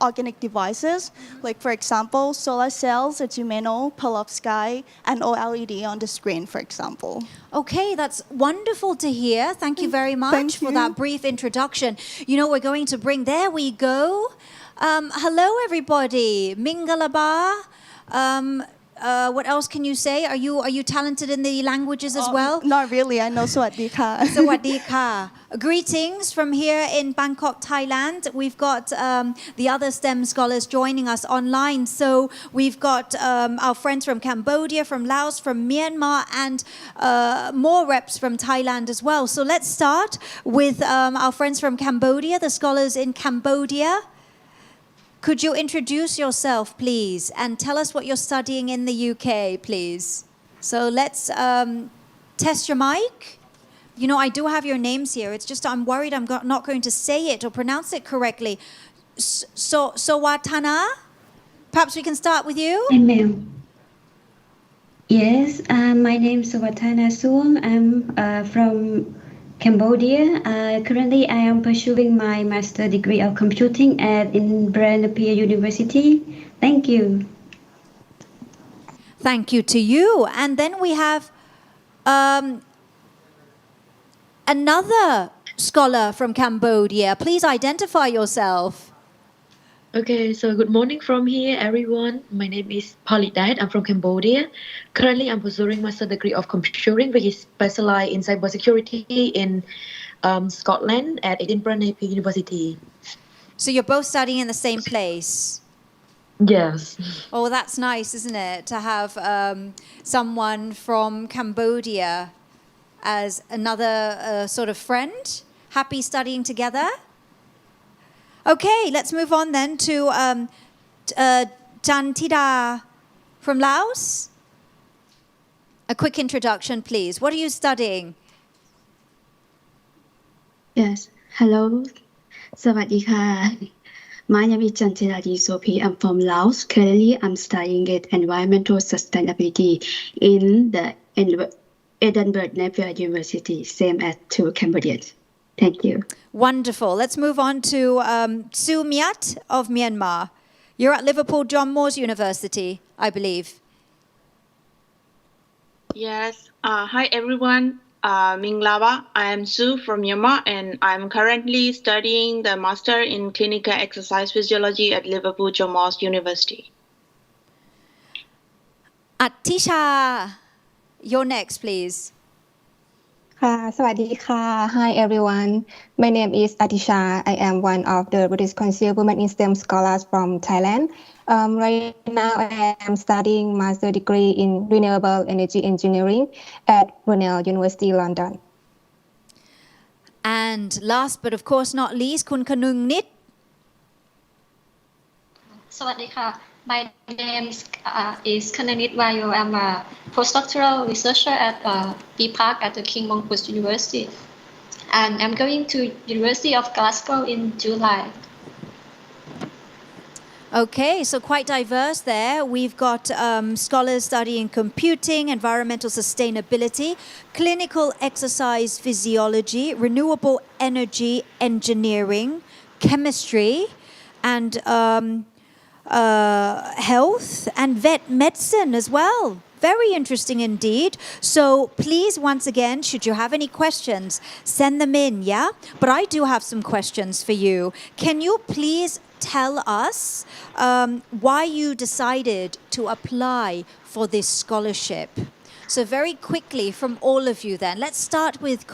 organic devices, like for example, solar cells, as you may know, perovskite, and OLED on the screen, for example. Okay, that's wonderful to hear. Thank you very much Thank for you. that brief introduction. You know, we're going to bring, there we go. Hello, everybody. Mingalaba. What else can you say? Are you talented in the languages as well? Not really, I know Sawadee Kha. Sawadee Kha. Greetings from here in Bangkok, Thailand. We've got the other STEM scholars joining us online. So we've got our friends from Cambodia, from Laos, from Myanmar, and more reps from Thailand as well. So let's start with our friends from Cambodia, the scholars in Cambodia. Could you introduce yourself, please, and tell us what you're studying in the UK, please? So let's test your mic. You know, I do have your names here. It's just I'm worried I'm not going to say it or pronounce it correctly. Sawatana? Perhaps we can start with you? Email. Yes, my name is Sawatana Suom. I'm from Cambodia. Currently, I am pursuing my master degree of computing at Branapia University. Thank you. Thank you to you. And then we have another scholar from Cambodia. Please identify yourself. Okay, so good morning from here, everyone. My name is Polidat. I'm from Cambodia. Currently, I'm pursuing master degree of computing, which is specialized in cybersecurity in Scotland at Edinburgh Napier University. So you're both studying in the same place? Yes. Oh, that's nice, isn't it? To have someone from Cambodia as another sort of friend. Happy studying together? Okay, let's move on then to Jantida from Laos. A quick introduction, please. What are you studying? Yes. Hello. Sawadee Kha. My name is Jantida Sophie. I'm from Laos. Currently, I'm studying environmental sustainability in the Edinburgh Napier University, same as two Cambodians. Thank you. Wonderful. Let's move on to Sumiat of Myanmar. You're at Liverpool John Moores University, I believe. Yes. Hi, everyone. Ming Lava. I am Su from Myanmar, and I'm currently studying the Master in Clinical Exercise Physiology at Liverpool John Moores University. Atisha, you're next, please. Sawadee Kha. Hi everyone. My name is Atisha. I am one of the British Council Women in STEM scholars from Thailand. Right now I am studying master degree in renewable energy engineering at Brunel University, London. And last but of course not least, Kun Kanung Nit. สวัสดีค่ะ My name is Kananit Vayo. I'm a postdoctoral researcher at B Park at the King Mongkut University. And I'm going to University of Glasgow in July. Okay, so quite diverse there. We've got scholars studying computing, environmental sustainability, clinical exercise physiology, renewable energy engineering, chemistry, and health and vet medicine as well. Very interesting indeed. So please, once again, should you have any questions, send them in, yeah? But I do have some questions for you. Can you please tell us why you decided to apply for this scholarship? So very quickly from all of you then. Let's start with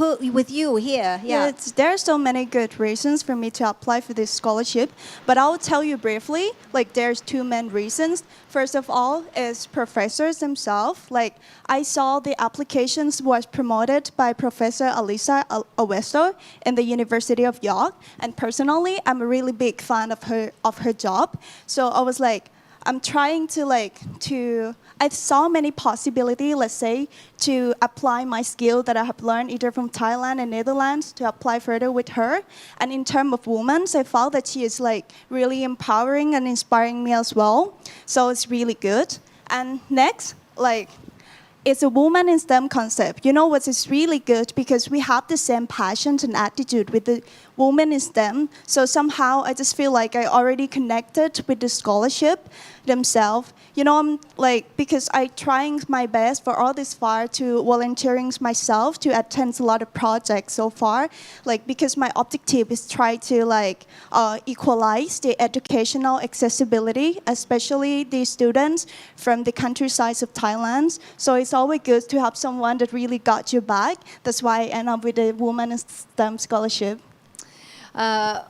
you here. Yeah. There are so many good reasons for me to apply for this scholarship, but I'll tell you briefly, like there's two main reasons. First of all is professors themselves. Like I saw the applications was promoted by Professor Alisa Aweso in the University of York, and personally, I'm a really big fan of her job. So I was like, I'm trying to I saw many possibilities, let's say, to apply my skill that I have learned either from Thailand and Netherlands to apply further with her. And in terms of women, I felt that she is like really empowering and inspiring me as well. So it's really good. And next, like, it's a woman in STEM concept. You know what is really good because we have the same passions and attitude with the women in STEM. So somehow I just feel like I already connected with the scholarship themselves. You know, I'm like, because I trying my best for all this far to volunteering myself to attend a lot of projects so far. Like, because my objective is try to like equalize the educational accessibility, especially the students from the countrysides of Thailand. So it's always good to have someone that really got your back. That's why I end up with a woman in STEM scholarship.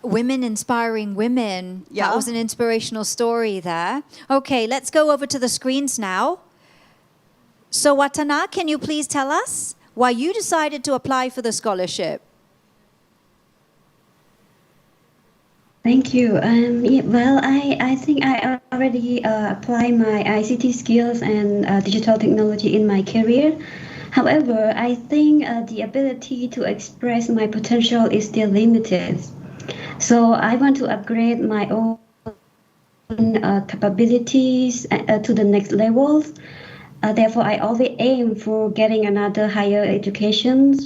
Women inspiring women. Yeah. That was an inspirational story there. Okay, let's go over to the screens now. So Watana, can you please tell us why you decided to apply for the scholarship? Thank you. Well, I think I already applied my ICT skills and digital technology in my career. However, I think the ability to express my potential is still limited. So I want to upgrade my own capabilities to the next levels. Therefore, I always aim for getting another higher education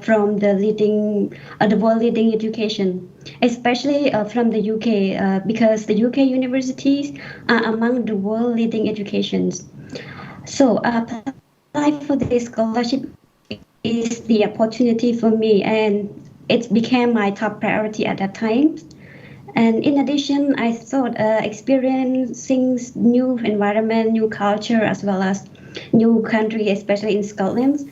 from the world leading education, especially from the UK, because the UK universities are among the world leading educations. So apply for this scholarship is the opportunity for me, and it became my top priority at that time. And in addition, I thought experiencing new environment, new culture, as well as new country, especially in Scotland,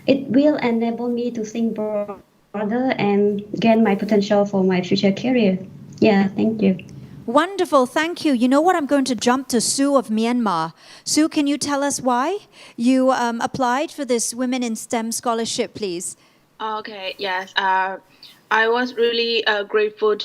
it will enable me to think broader and gain my potential for my future career. Yeah, thank you. Wonderful, thank you. You know what? I'm going to jump to Sue of Myanmar. Sue, can you tell us why you applied for this Women in STEM scholarship, please? Okay, yes. I was really grateful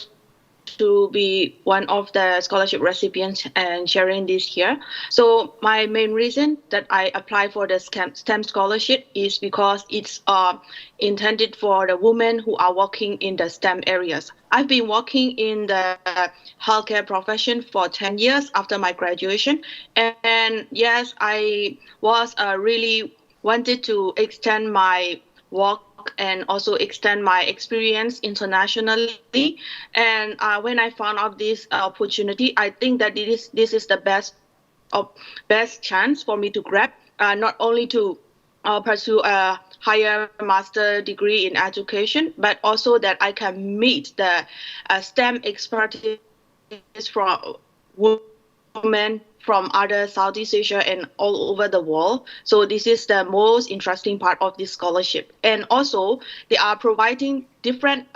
to be one of the scholarship recipients and sharing this here. So my main reason that I apply for the STEM scholarship is because it's intended for the women who are working in the STEM areas. I've been working in the healthcare profession for 10 years after my graduation. And yes, I was really wanted to extend my work and also extend my experience internationally. And when I found out this opportunity, I think that this is the best chance for me to grab, not only to pursue a higher master degree in education, but also that I can meet the STEM expertise from women from other Southeast Asia and all over the world. So this is the most interesting part of this scholarship. And also they are providing different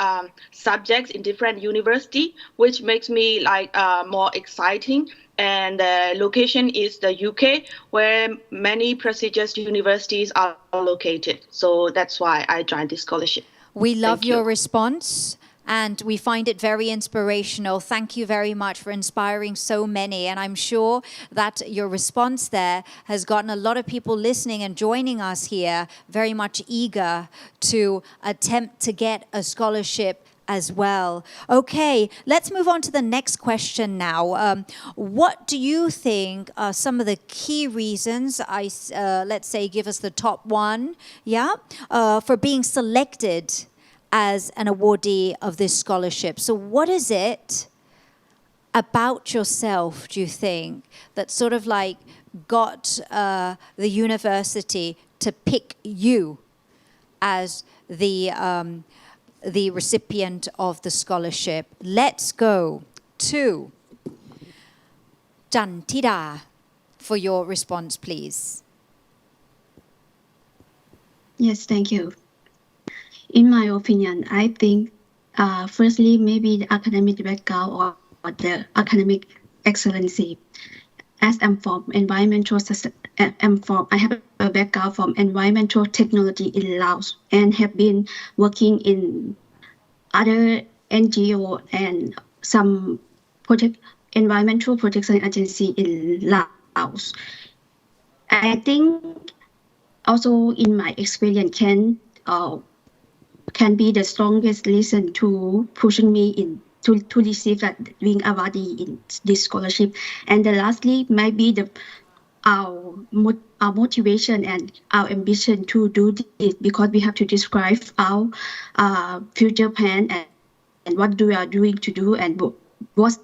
subjects in different university, which makes me like more exciting. And the location is the UK, where many prestigious universities are located. So that's why I joined this scholarship. We love your response. and we find it very inspirational. Thank you very much for inspiring so many, and I'm sure that your response there has gotten a lot of people listening and joining us here very much eager to attempt to get a scholarship as well. Okay, let's move on to the next question now. What do you think are some of the key reasons, let's say give us the top one, for being selected as an awardee of this scholarship? So what is it about yourself, do you think, that sort of like got the university to pick you as the recipient of the scholarship? Let's go to Chantida for your response, please. Yes, thank you. In my opinion, I think firstly, maybe the academic background or the academic excellency. As I'm from I have a background from environmental technology in Laos and have been working in other NGO and some environmental protection agency in Laos. I think also in my experience can be the strongest reason to pushing me in to receive that being awardee in this scholarship. And lastly, might be our motivation and our ambition to do this, because we have to describe our future plan and what we are doing to do and what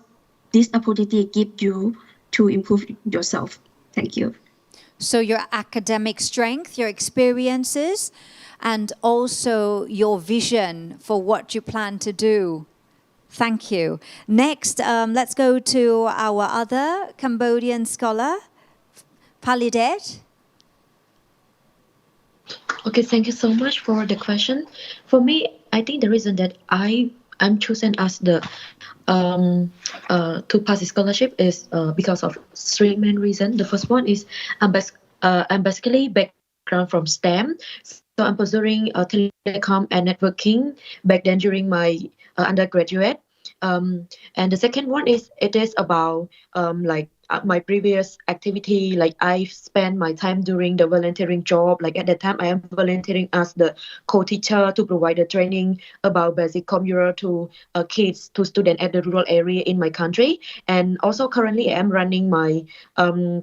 this opportunity gives you to improve yourself. Thank you. So your academic strength, your experiences, and also your vision for what you plan to do. Thank you. Next, let's go to our other Cambodian scholar, Palidet. Okay, thank you so much for the question. For me, I think the reason that I'm chosen as the to pass the scholarship is because of three main reasons. The first one is I'm basically background from STEM, so I'm pursuing telecom and networking back then during my undergraduate. And the second one is it is about my previous activity. Like I spent my time during the volunteering job. Like at that time, I am volunteering as the co-teacher to provide the training about basic computer to kids, to students at the rural area in my country. And also currently, I am running my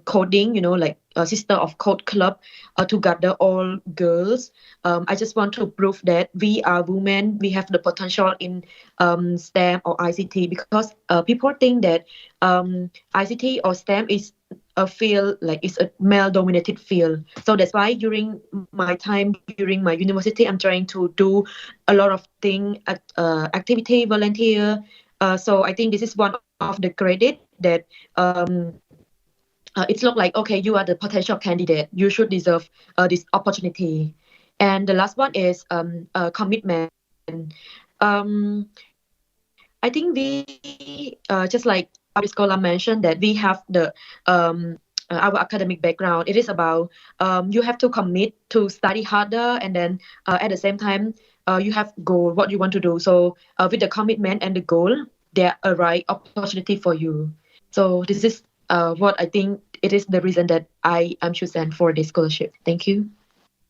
coding, like a Sister of Code Club to gather all girls. I just want to prove that we are women. We have the potential in STEM or ICT, because people think that ICT or STEM is a field, like it's a male-dominated field. So that's why during my time, during my university, I'm trying to do a lot of things, activity, volunteer. So I think this is one of the credit that it's look like, okay, you are the potential candidate. You should deserve this opportunity. And the last one is commitment. I think we, just like our scholar mentioned, that we have the our academic background. It is about you have to commit to study harder, and then at the same time, you have goal, what you want to do. So with the commitment and the goal, there are a right opportunity for you. So this is what I think it is the reason that I am chosen for this scholarship. Thank you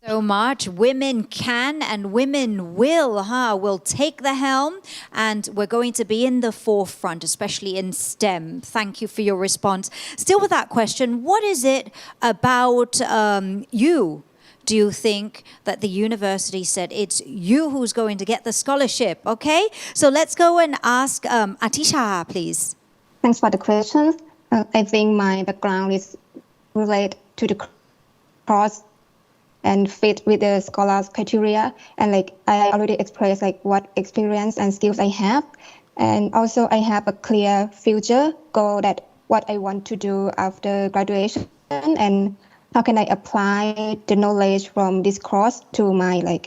So much. Women can and women will take the helm, and we're going to be in the forefront, especially in STEM. Thank you for your response. Still with that question, what is it about you? Do you think that the university said it's you who's going to get the scholarship? Okay, so let's go and ask Atisha, please. Thanks for the question. I think my background is related to the cross and fit with the scholars criteria, and I already expressed what experience and skills I have, and also I have a clear future goal, that what I want to do after graduation, and how can I apply the knowledge from this course to my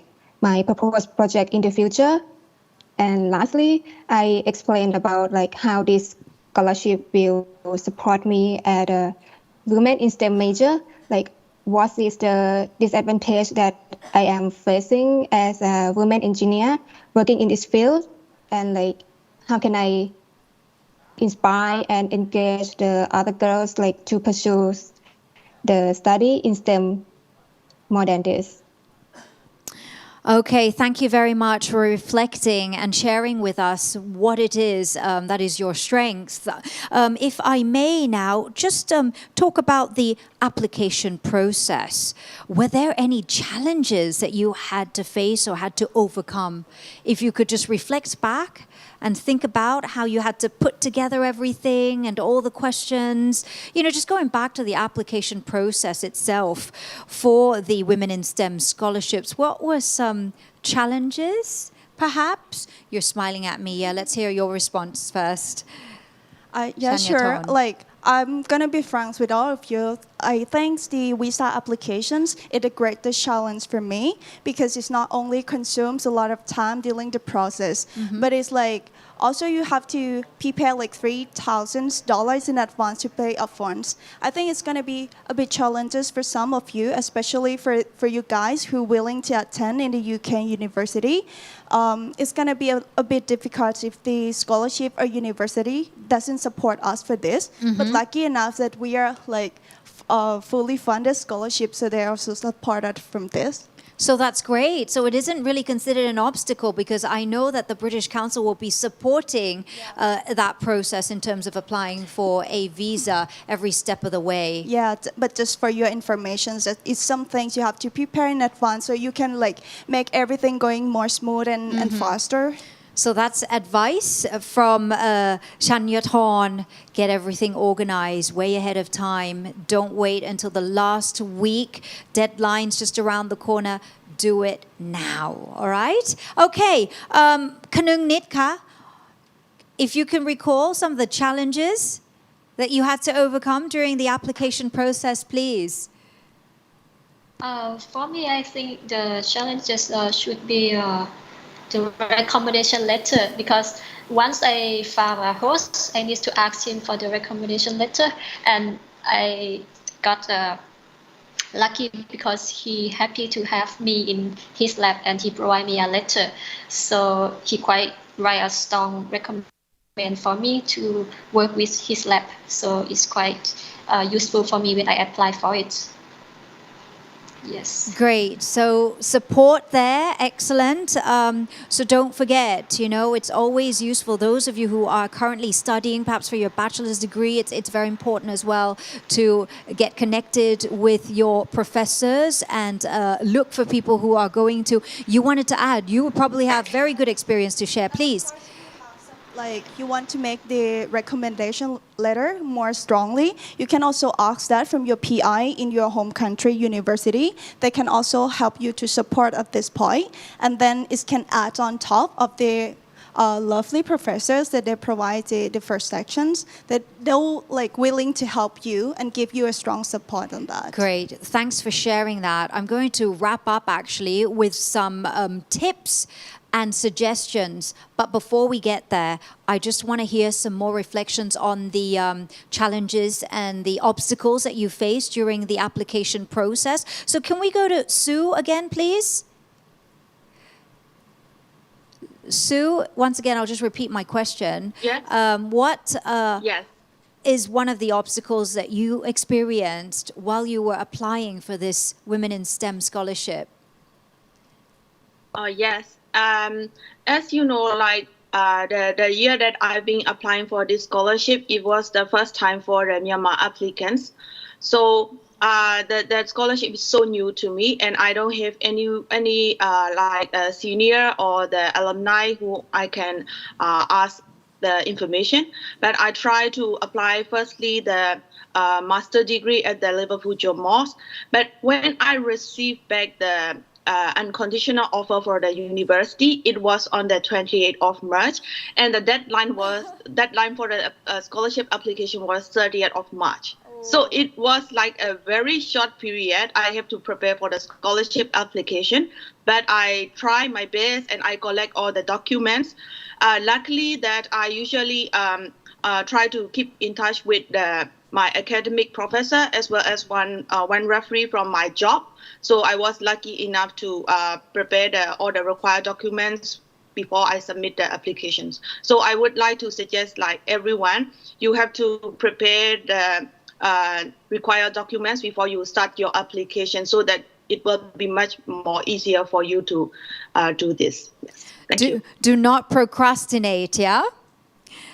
proposed project in the future. And lastly, I explained about how this scholarship will support me at a women in STEM major, what is the disadvantage that I am facing as a woman engineer working in this field, and like how can I inspire and engage the other girls like to pursue the study in STEM more than this. Okay, thank you very much for reflecting and sharing with us what it is that is your strength. If I may now just talk about the application process. Were there any challenges that you had to face or had to overcome? If you could just reflect back and think about how you had to put together everything and all the questions, just going back to the application process itself for the Women in STEM scholarships, what were some challenges, perhaps? You're smiling at me. Yeah, let's hear your response first. Yeah, sure. Like, I'm gonna be frank with all of you. I think the visa applications is the greatest challenge for me because it's not only consumes a lot of time during the process, but it's like also you have to prepare like $3,000 in advance to pay upfront. I think it's gonna be a bit challenges for some of you, especially for you guys who are willing to attend in the UK university. It's gonna be a bit difficult if the scholarship or university doesn't support us for this. But lucky enough that we are like fully funded scholarship, so they're also supported from this. So that's great. So it isn't really considered an obstacle because I know that the British Council will be supporting that process in terms of applying for a visa every step of the way. Yeah, but just for your information, that it's some things you have to prepare in advance so you can like make everything going more smooth and faster. So that's advice from Chanyathorn. Get everything organized way ahead of time. Don't wait until the last week. Deadline's just around the corner. Do it now, all right? Okay, Kanung Nit ka, if you can recall some of the challenges that you had to overcome during the application process, please. For me, I think the challenges should be the recommendation letter, because once I found a host, I need to ask him for the recommendation letter, and I got lucky because he happy to have me in his lab and he provide me a letter. So he quite write a strong recommend for me to work with his lab. So it's quite useful for me when I apply for it. Yes. Great. So support there. Excellent. So don't forget, it's always useful. Those of you who are currently studying, perhaps for your bachelor's degree, it's very important as well to get connected with your professors and look for people who are going to. You wanted to add, you would probably have very good experience to share. Please. Like you want to make the recommendation letter more strongly, you can also ask that from your PI in your home country university. They can also help you to support at this point, and then it can add on top of the lovely professors that they provide the first sections, that they're like willing to help you and give you a strong support on that. Great. Thanks for sharing that. I'm going to wrap up actually with some tips and suggestions. But before we get there, I just want to hear some more reflections on the challenges and the obstacles that you faced during the application process. So can we go to Sue again, please? Sue, once again, I'll just repeat my question. Yes. What Yes. is one of the obstacles that you experienced while you were applying for this Women in STEM scholarship? Yes. As you know, like the year that I've been applying for this scholarship, it was the first time for the Myanmar applicants. So that scholarship is so new to me, and I don't have any like a senior or the alumni who I can ask the information. But I try to apply firstly the master degree at the Liverpool John Moss. But when I received back the unconditional offer for the university, it was on the 28th of March, and the deadline for the scholarship application was 30th of March. So it was like a very short period. I have to prepare for the scholarship application, but I try my best and I collect all the documents. Luckily that I usually try to keep in touch with my academic professor as well as one referee from my job. So I was lucky enough to prepare all the required documents before I submit the applications. So I would like to suggest, like everyone, you have to prepare the required documents before you start your application, so that it will be much more easier for you to do this. Yes. Thank you. Do not procrastinate, yeah?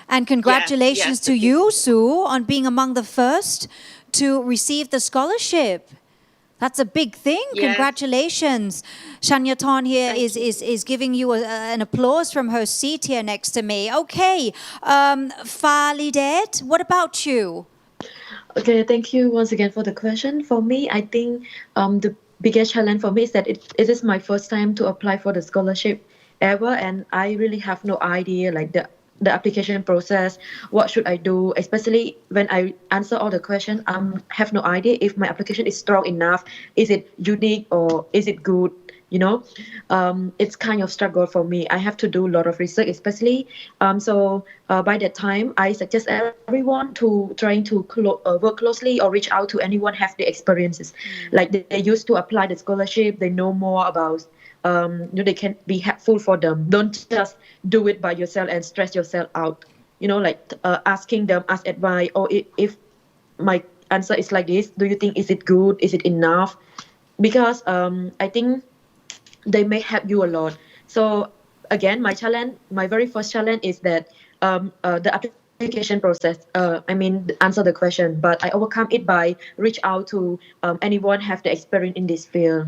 And congratulations to you, Sue, on being among the first to receive the scholarship. That's a big thing. Yes. Congratulations. Shanyaton here is giving you an applause from her seat here next to me. Okay, Falidet, what about you? Okay, thank you once again for the question. For me, I think the biggest challenge for me is that it is my first time to apply for the scholarship ever, and I really have no idea like the application process, what should I do, especially when I answer all the questions. Have no idea if my application is strong enough, is it unique or is it good, you know. It's kind of struggle for me. I have to do a lot of research, especially so by that time I suggest everyone to trying to work closely or reach out to anyone have the experiences, like they used to apply the scholarship, they know more about they can be helpful for them. Don't just do it by yourself and stress yourself out, you know, like asking them as advice, or if my answer is like this, do you think is it good, is it enough? Because I think they may help you a lot. So again, my very first challenge is that the application process, answer the question, but I overcome it by reach out to anyone have the experience in this field.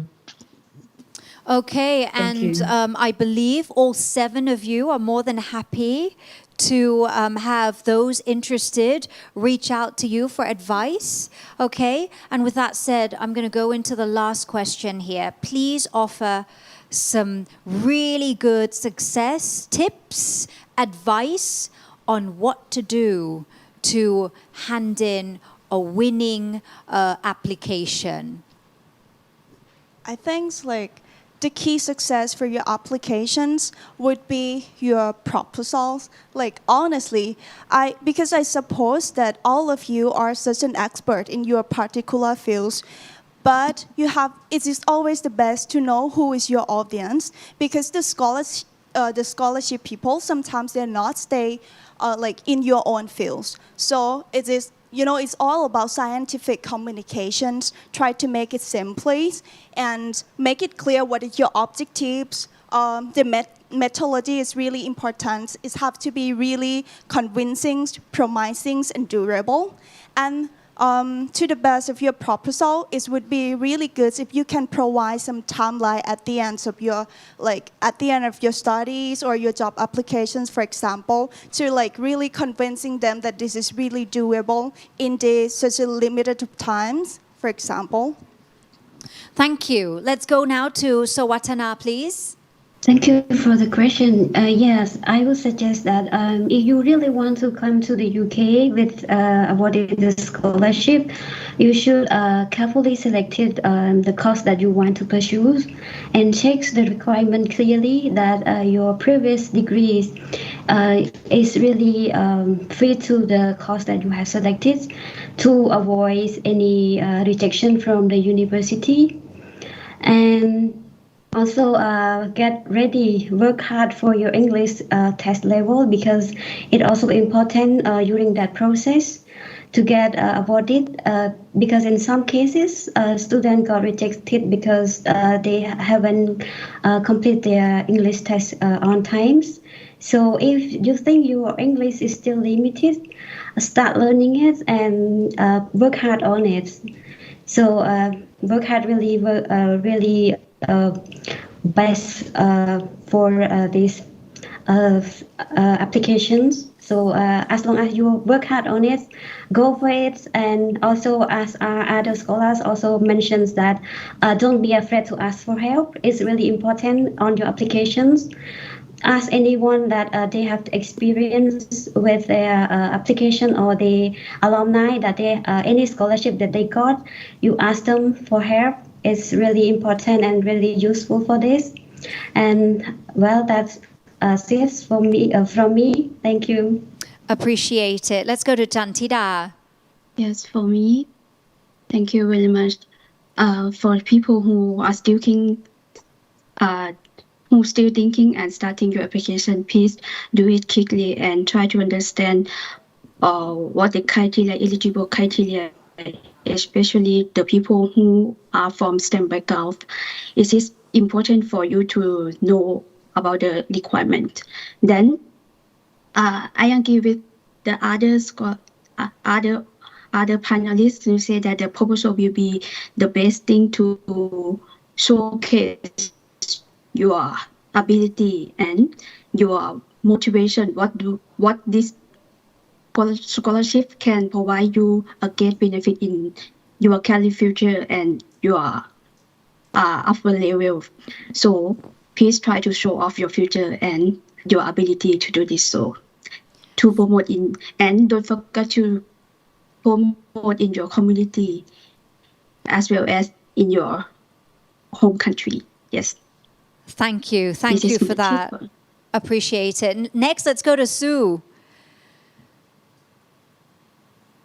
Okay, and I believe all 7 of you are more than happy to have those interested reach out to you for advice. Okay, and with that said, I'm going to go into the last question here. Please offer some really good success tips, advice on what to do to hand in a winning application. I think the key success for your applications would be your proposals. Like honestly, because I suppose that all of you are such an expert in your particular fields, but it is always the best to know who is your audience, because the scholarship people sometimes they're not stay in your own fields. So it is. It's all about scientific communications. Try to make it simple and make it clear what is your objectives. The methodology is really important. It has to be really convincing, promising, and durable. And to the best of your proposal, it would be really good if you can provide some timeline at the end of your studies or your job applications, for example, to really convincing them that this is really doable in such a limited times, for example. Thank you. Let's go now to Sawatana, please. Thank you for the question. Yes, I would suggest that if you really want to come to the UK with awarded the scholarship, you should carefully select the course that you want to pursue and check the requirement clearly that your previous degrees is really fit to the course that you have selected to avoid any rejection from the university. And also, get ready, work hard for your English test level, because it's also important during that process to get awarded, because in some cases, students got rejected because they haven't completed their English test on times. So if you think your English is still limited, start learning it and work hard on it. So work hard really best for these applications. So as long as you work hard on it, go for it. And also, as our other scholars also mentions that don't be afraid to ask for help. It's really important on your applications. Ask anyone that they have experience with their application or the alumni that they any scholarship that they got. You ask them for help. It's really important and really useful for this. And well, that's it from me. Thank you. Appreciate it. Let's go to Chantida. Yes, for me. Thank you very much. For people who are still who still thinking and starting your application, please do it quickly and try to understand what the criteria, eligible criteria, especially the people who are from STEM background. It is important for you to know about the requirement. Then I agree with the other panelists who say that the proposal will be the best thing to showcase your ability and your motivation. What this scholarship can provide you a great benefit in your career future and your upper level. So please try to show off your future and your ability to do this. So to promote in, and don't forget to promote in your community as well as in your home country. Yes. Thank you for that. Appreciate it. Next, let's go to Sue.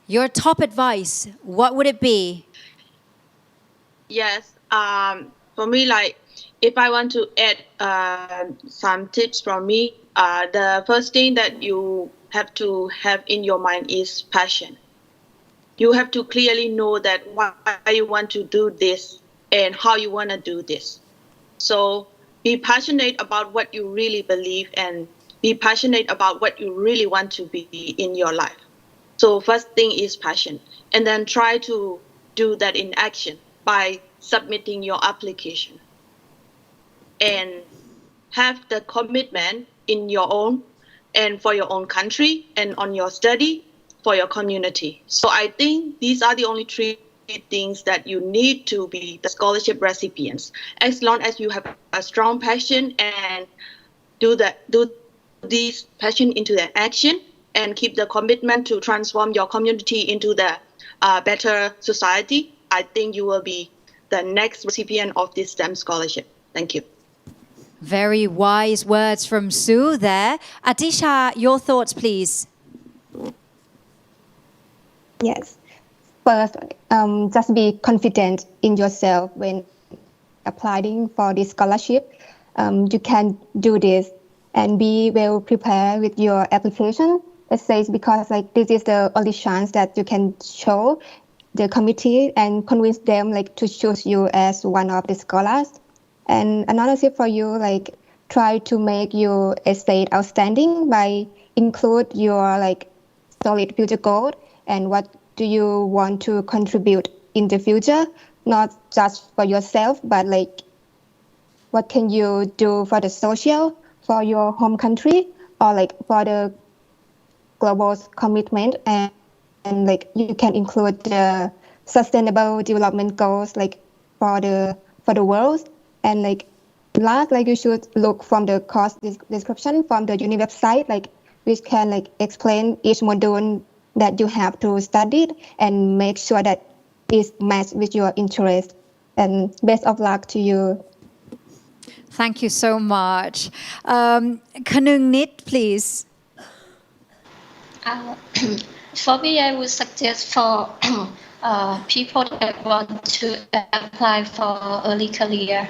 Your top advice, what would it be? Yes, for me, like if I want to add some tips from me, the first thing that you have to have in your mind is passion. You have to clearly know that why you want to do this and how you want to do this. So be passionate about what you really believe and be passionate about what you really want to be in your life. So first thing is passion, and then try to do that in action by submitting your application and have the commitment in your own and for your own country and on your study for your community. So I think these are the only three things that you need to be the scholarship recipients. As long as you have a strong passion and do this passion into the action and keep the commitment to transform your community into the better society, I think you will be the next recipient of this STEM scholarship. Thank you. Very wise words from Sue there. Atisha, your thoughts, please. Yes. First, just be confident in yourself when applying for this scholarship. You can do this and be well prepared with your application. Let's say because like this is the only chance that you can show the committee and convince them like to choose you as one of the scholars. And another tip for you, like try to make your essay outstanding by include your like solid future goal and what do you want to contribute in the future, not just for yourself, but like what can you do for the social, for your home country, or like for the global commitment, and like you can include the sustainable development goals like for the world. And like last, like you should look from the course description from the uni website, like which can like explain each module that you have to study and make sure that it's matched with your interest. And best of luck to you. Thank you so much. Kanung Nit, please. For me, I would suggest for people that want to apply for early career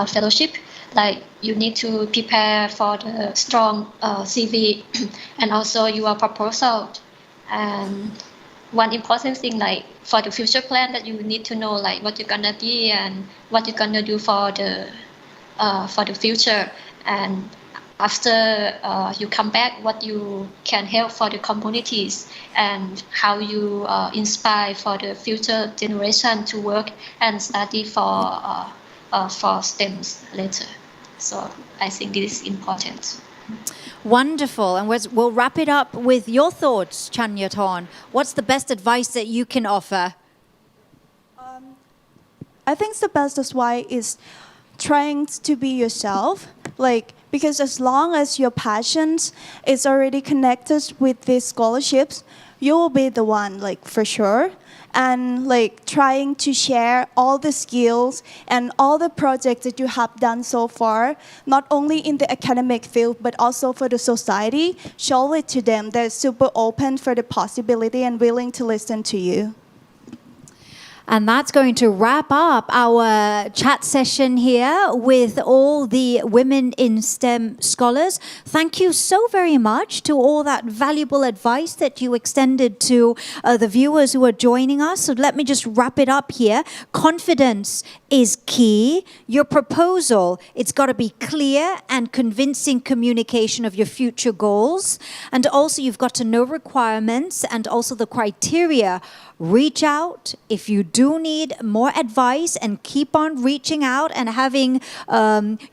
fellowship, like you need to prepare for the strong CV and also your proposal. And one important thing, like for the future plan, that you need to know like what you're gonna be and what you're gonna do for the future. And after you come back, what you can help for the communities and how you inspire for the future generation to work and study for STEMs later. So I think this is important. Wonderful. And we'll wrap it up with your thoughts, Chanyatorn. What's the best advice that you can offer? I think the best advice is trying to be yourself, like because as long as your passions is already connected with these scholarships, you will be the one, like for sure. And like trying to share all the skills and all the projects that you have done so far, not only in the academic field, but also for the society, show it to them. They're super open for the possibility and willing to listen to you. And that's going to wrap up our chat session here with all the Women in STEM scholars. Thank you so very much to all that valuable advice that you extended to the viewers who are joining us. So let me just wrap it up here. Confidence is key. Your proposal, it's got to be clear and convincing communication of your future goals. And also you've got to know requirements and also the criteria. Reach out if you do need more advice and keep on reaching out and having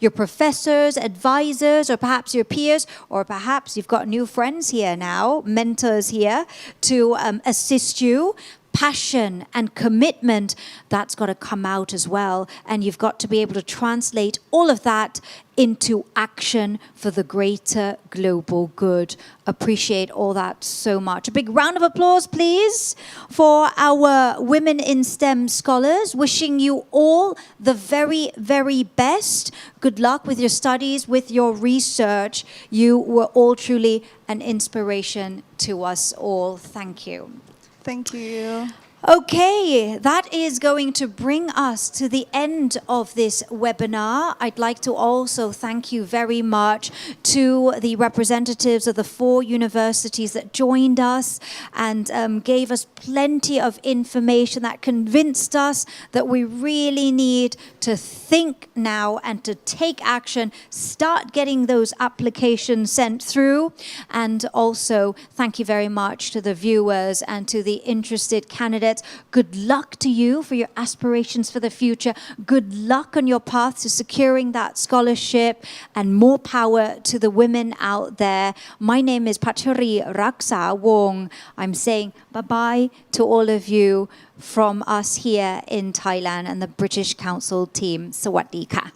your professors, advisors, or perhaps your peers, or perhaps you've got new friends here now, mentors here to assist you. Passion and commitment, that's got to come out as well. And you've got to be able to translate all of that into action for the greater global good. Appreciate all that so much. A big round of applause, please, for our Women in STEM scholars. Wishing you all the very, very best. Good luck with your studies, with your research. You were all truly an inspiration to us all. Thank you. Thank you. Okay, that is going to bring us to the end of this webinar. I'd like to also thank you very much to the representatives of the 4 universities that joined us and gave us plenty of information that convinced us that we really need to think now and to take action, start getting those applications sent through. And also thank you very much to the viewers and to the interested candidates. Good luck to you for your aspirations for the future. Good luck on your path to securing that scholarship, and more power to the women out there. My name is Pachari Raksa Wong. I'm saying bye-bye to all of you from us here in Thailand and the British Council team. Sawadee ka.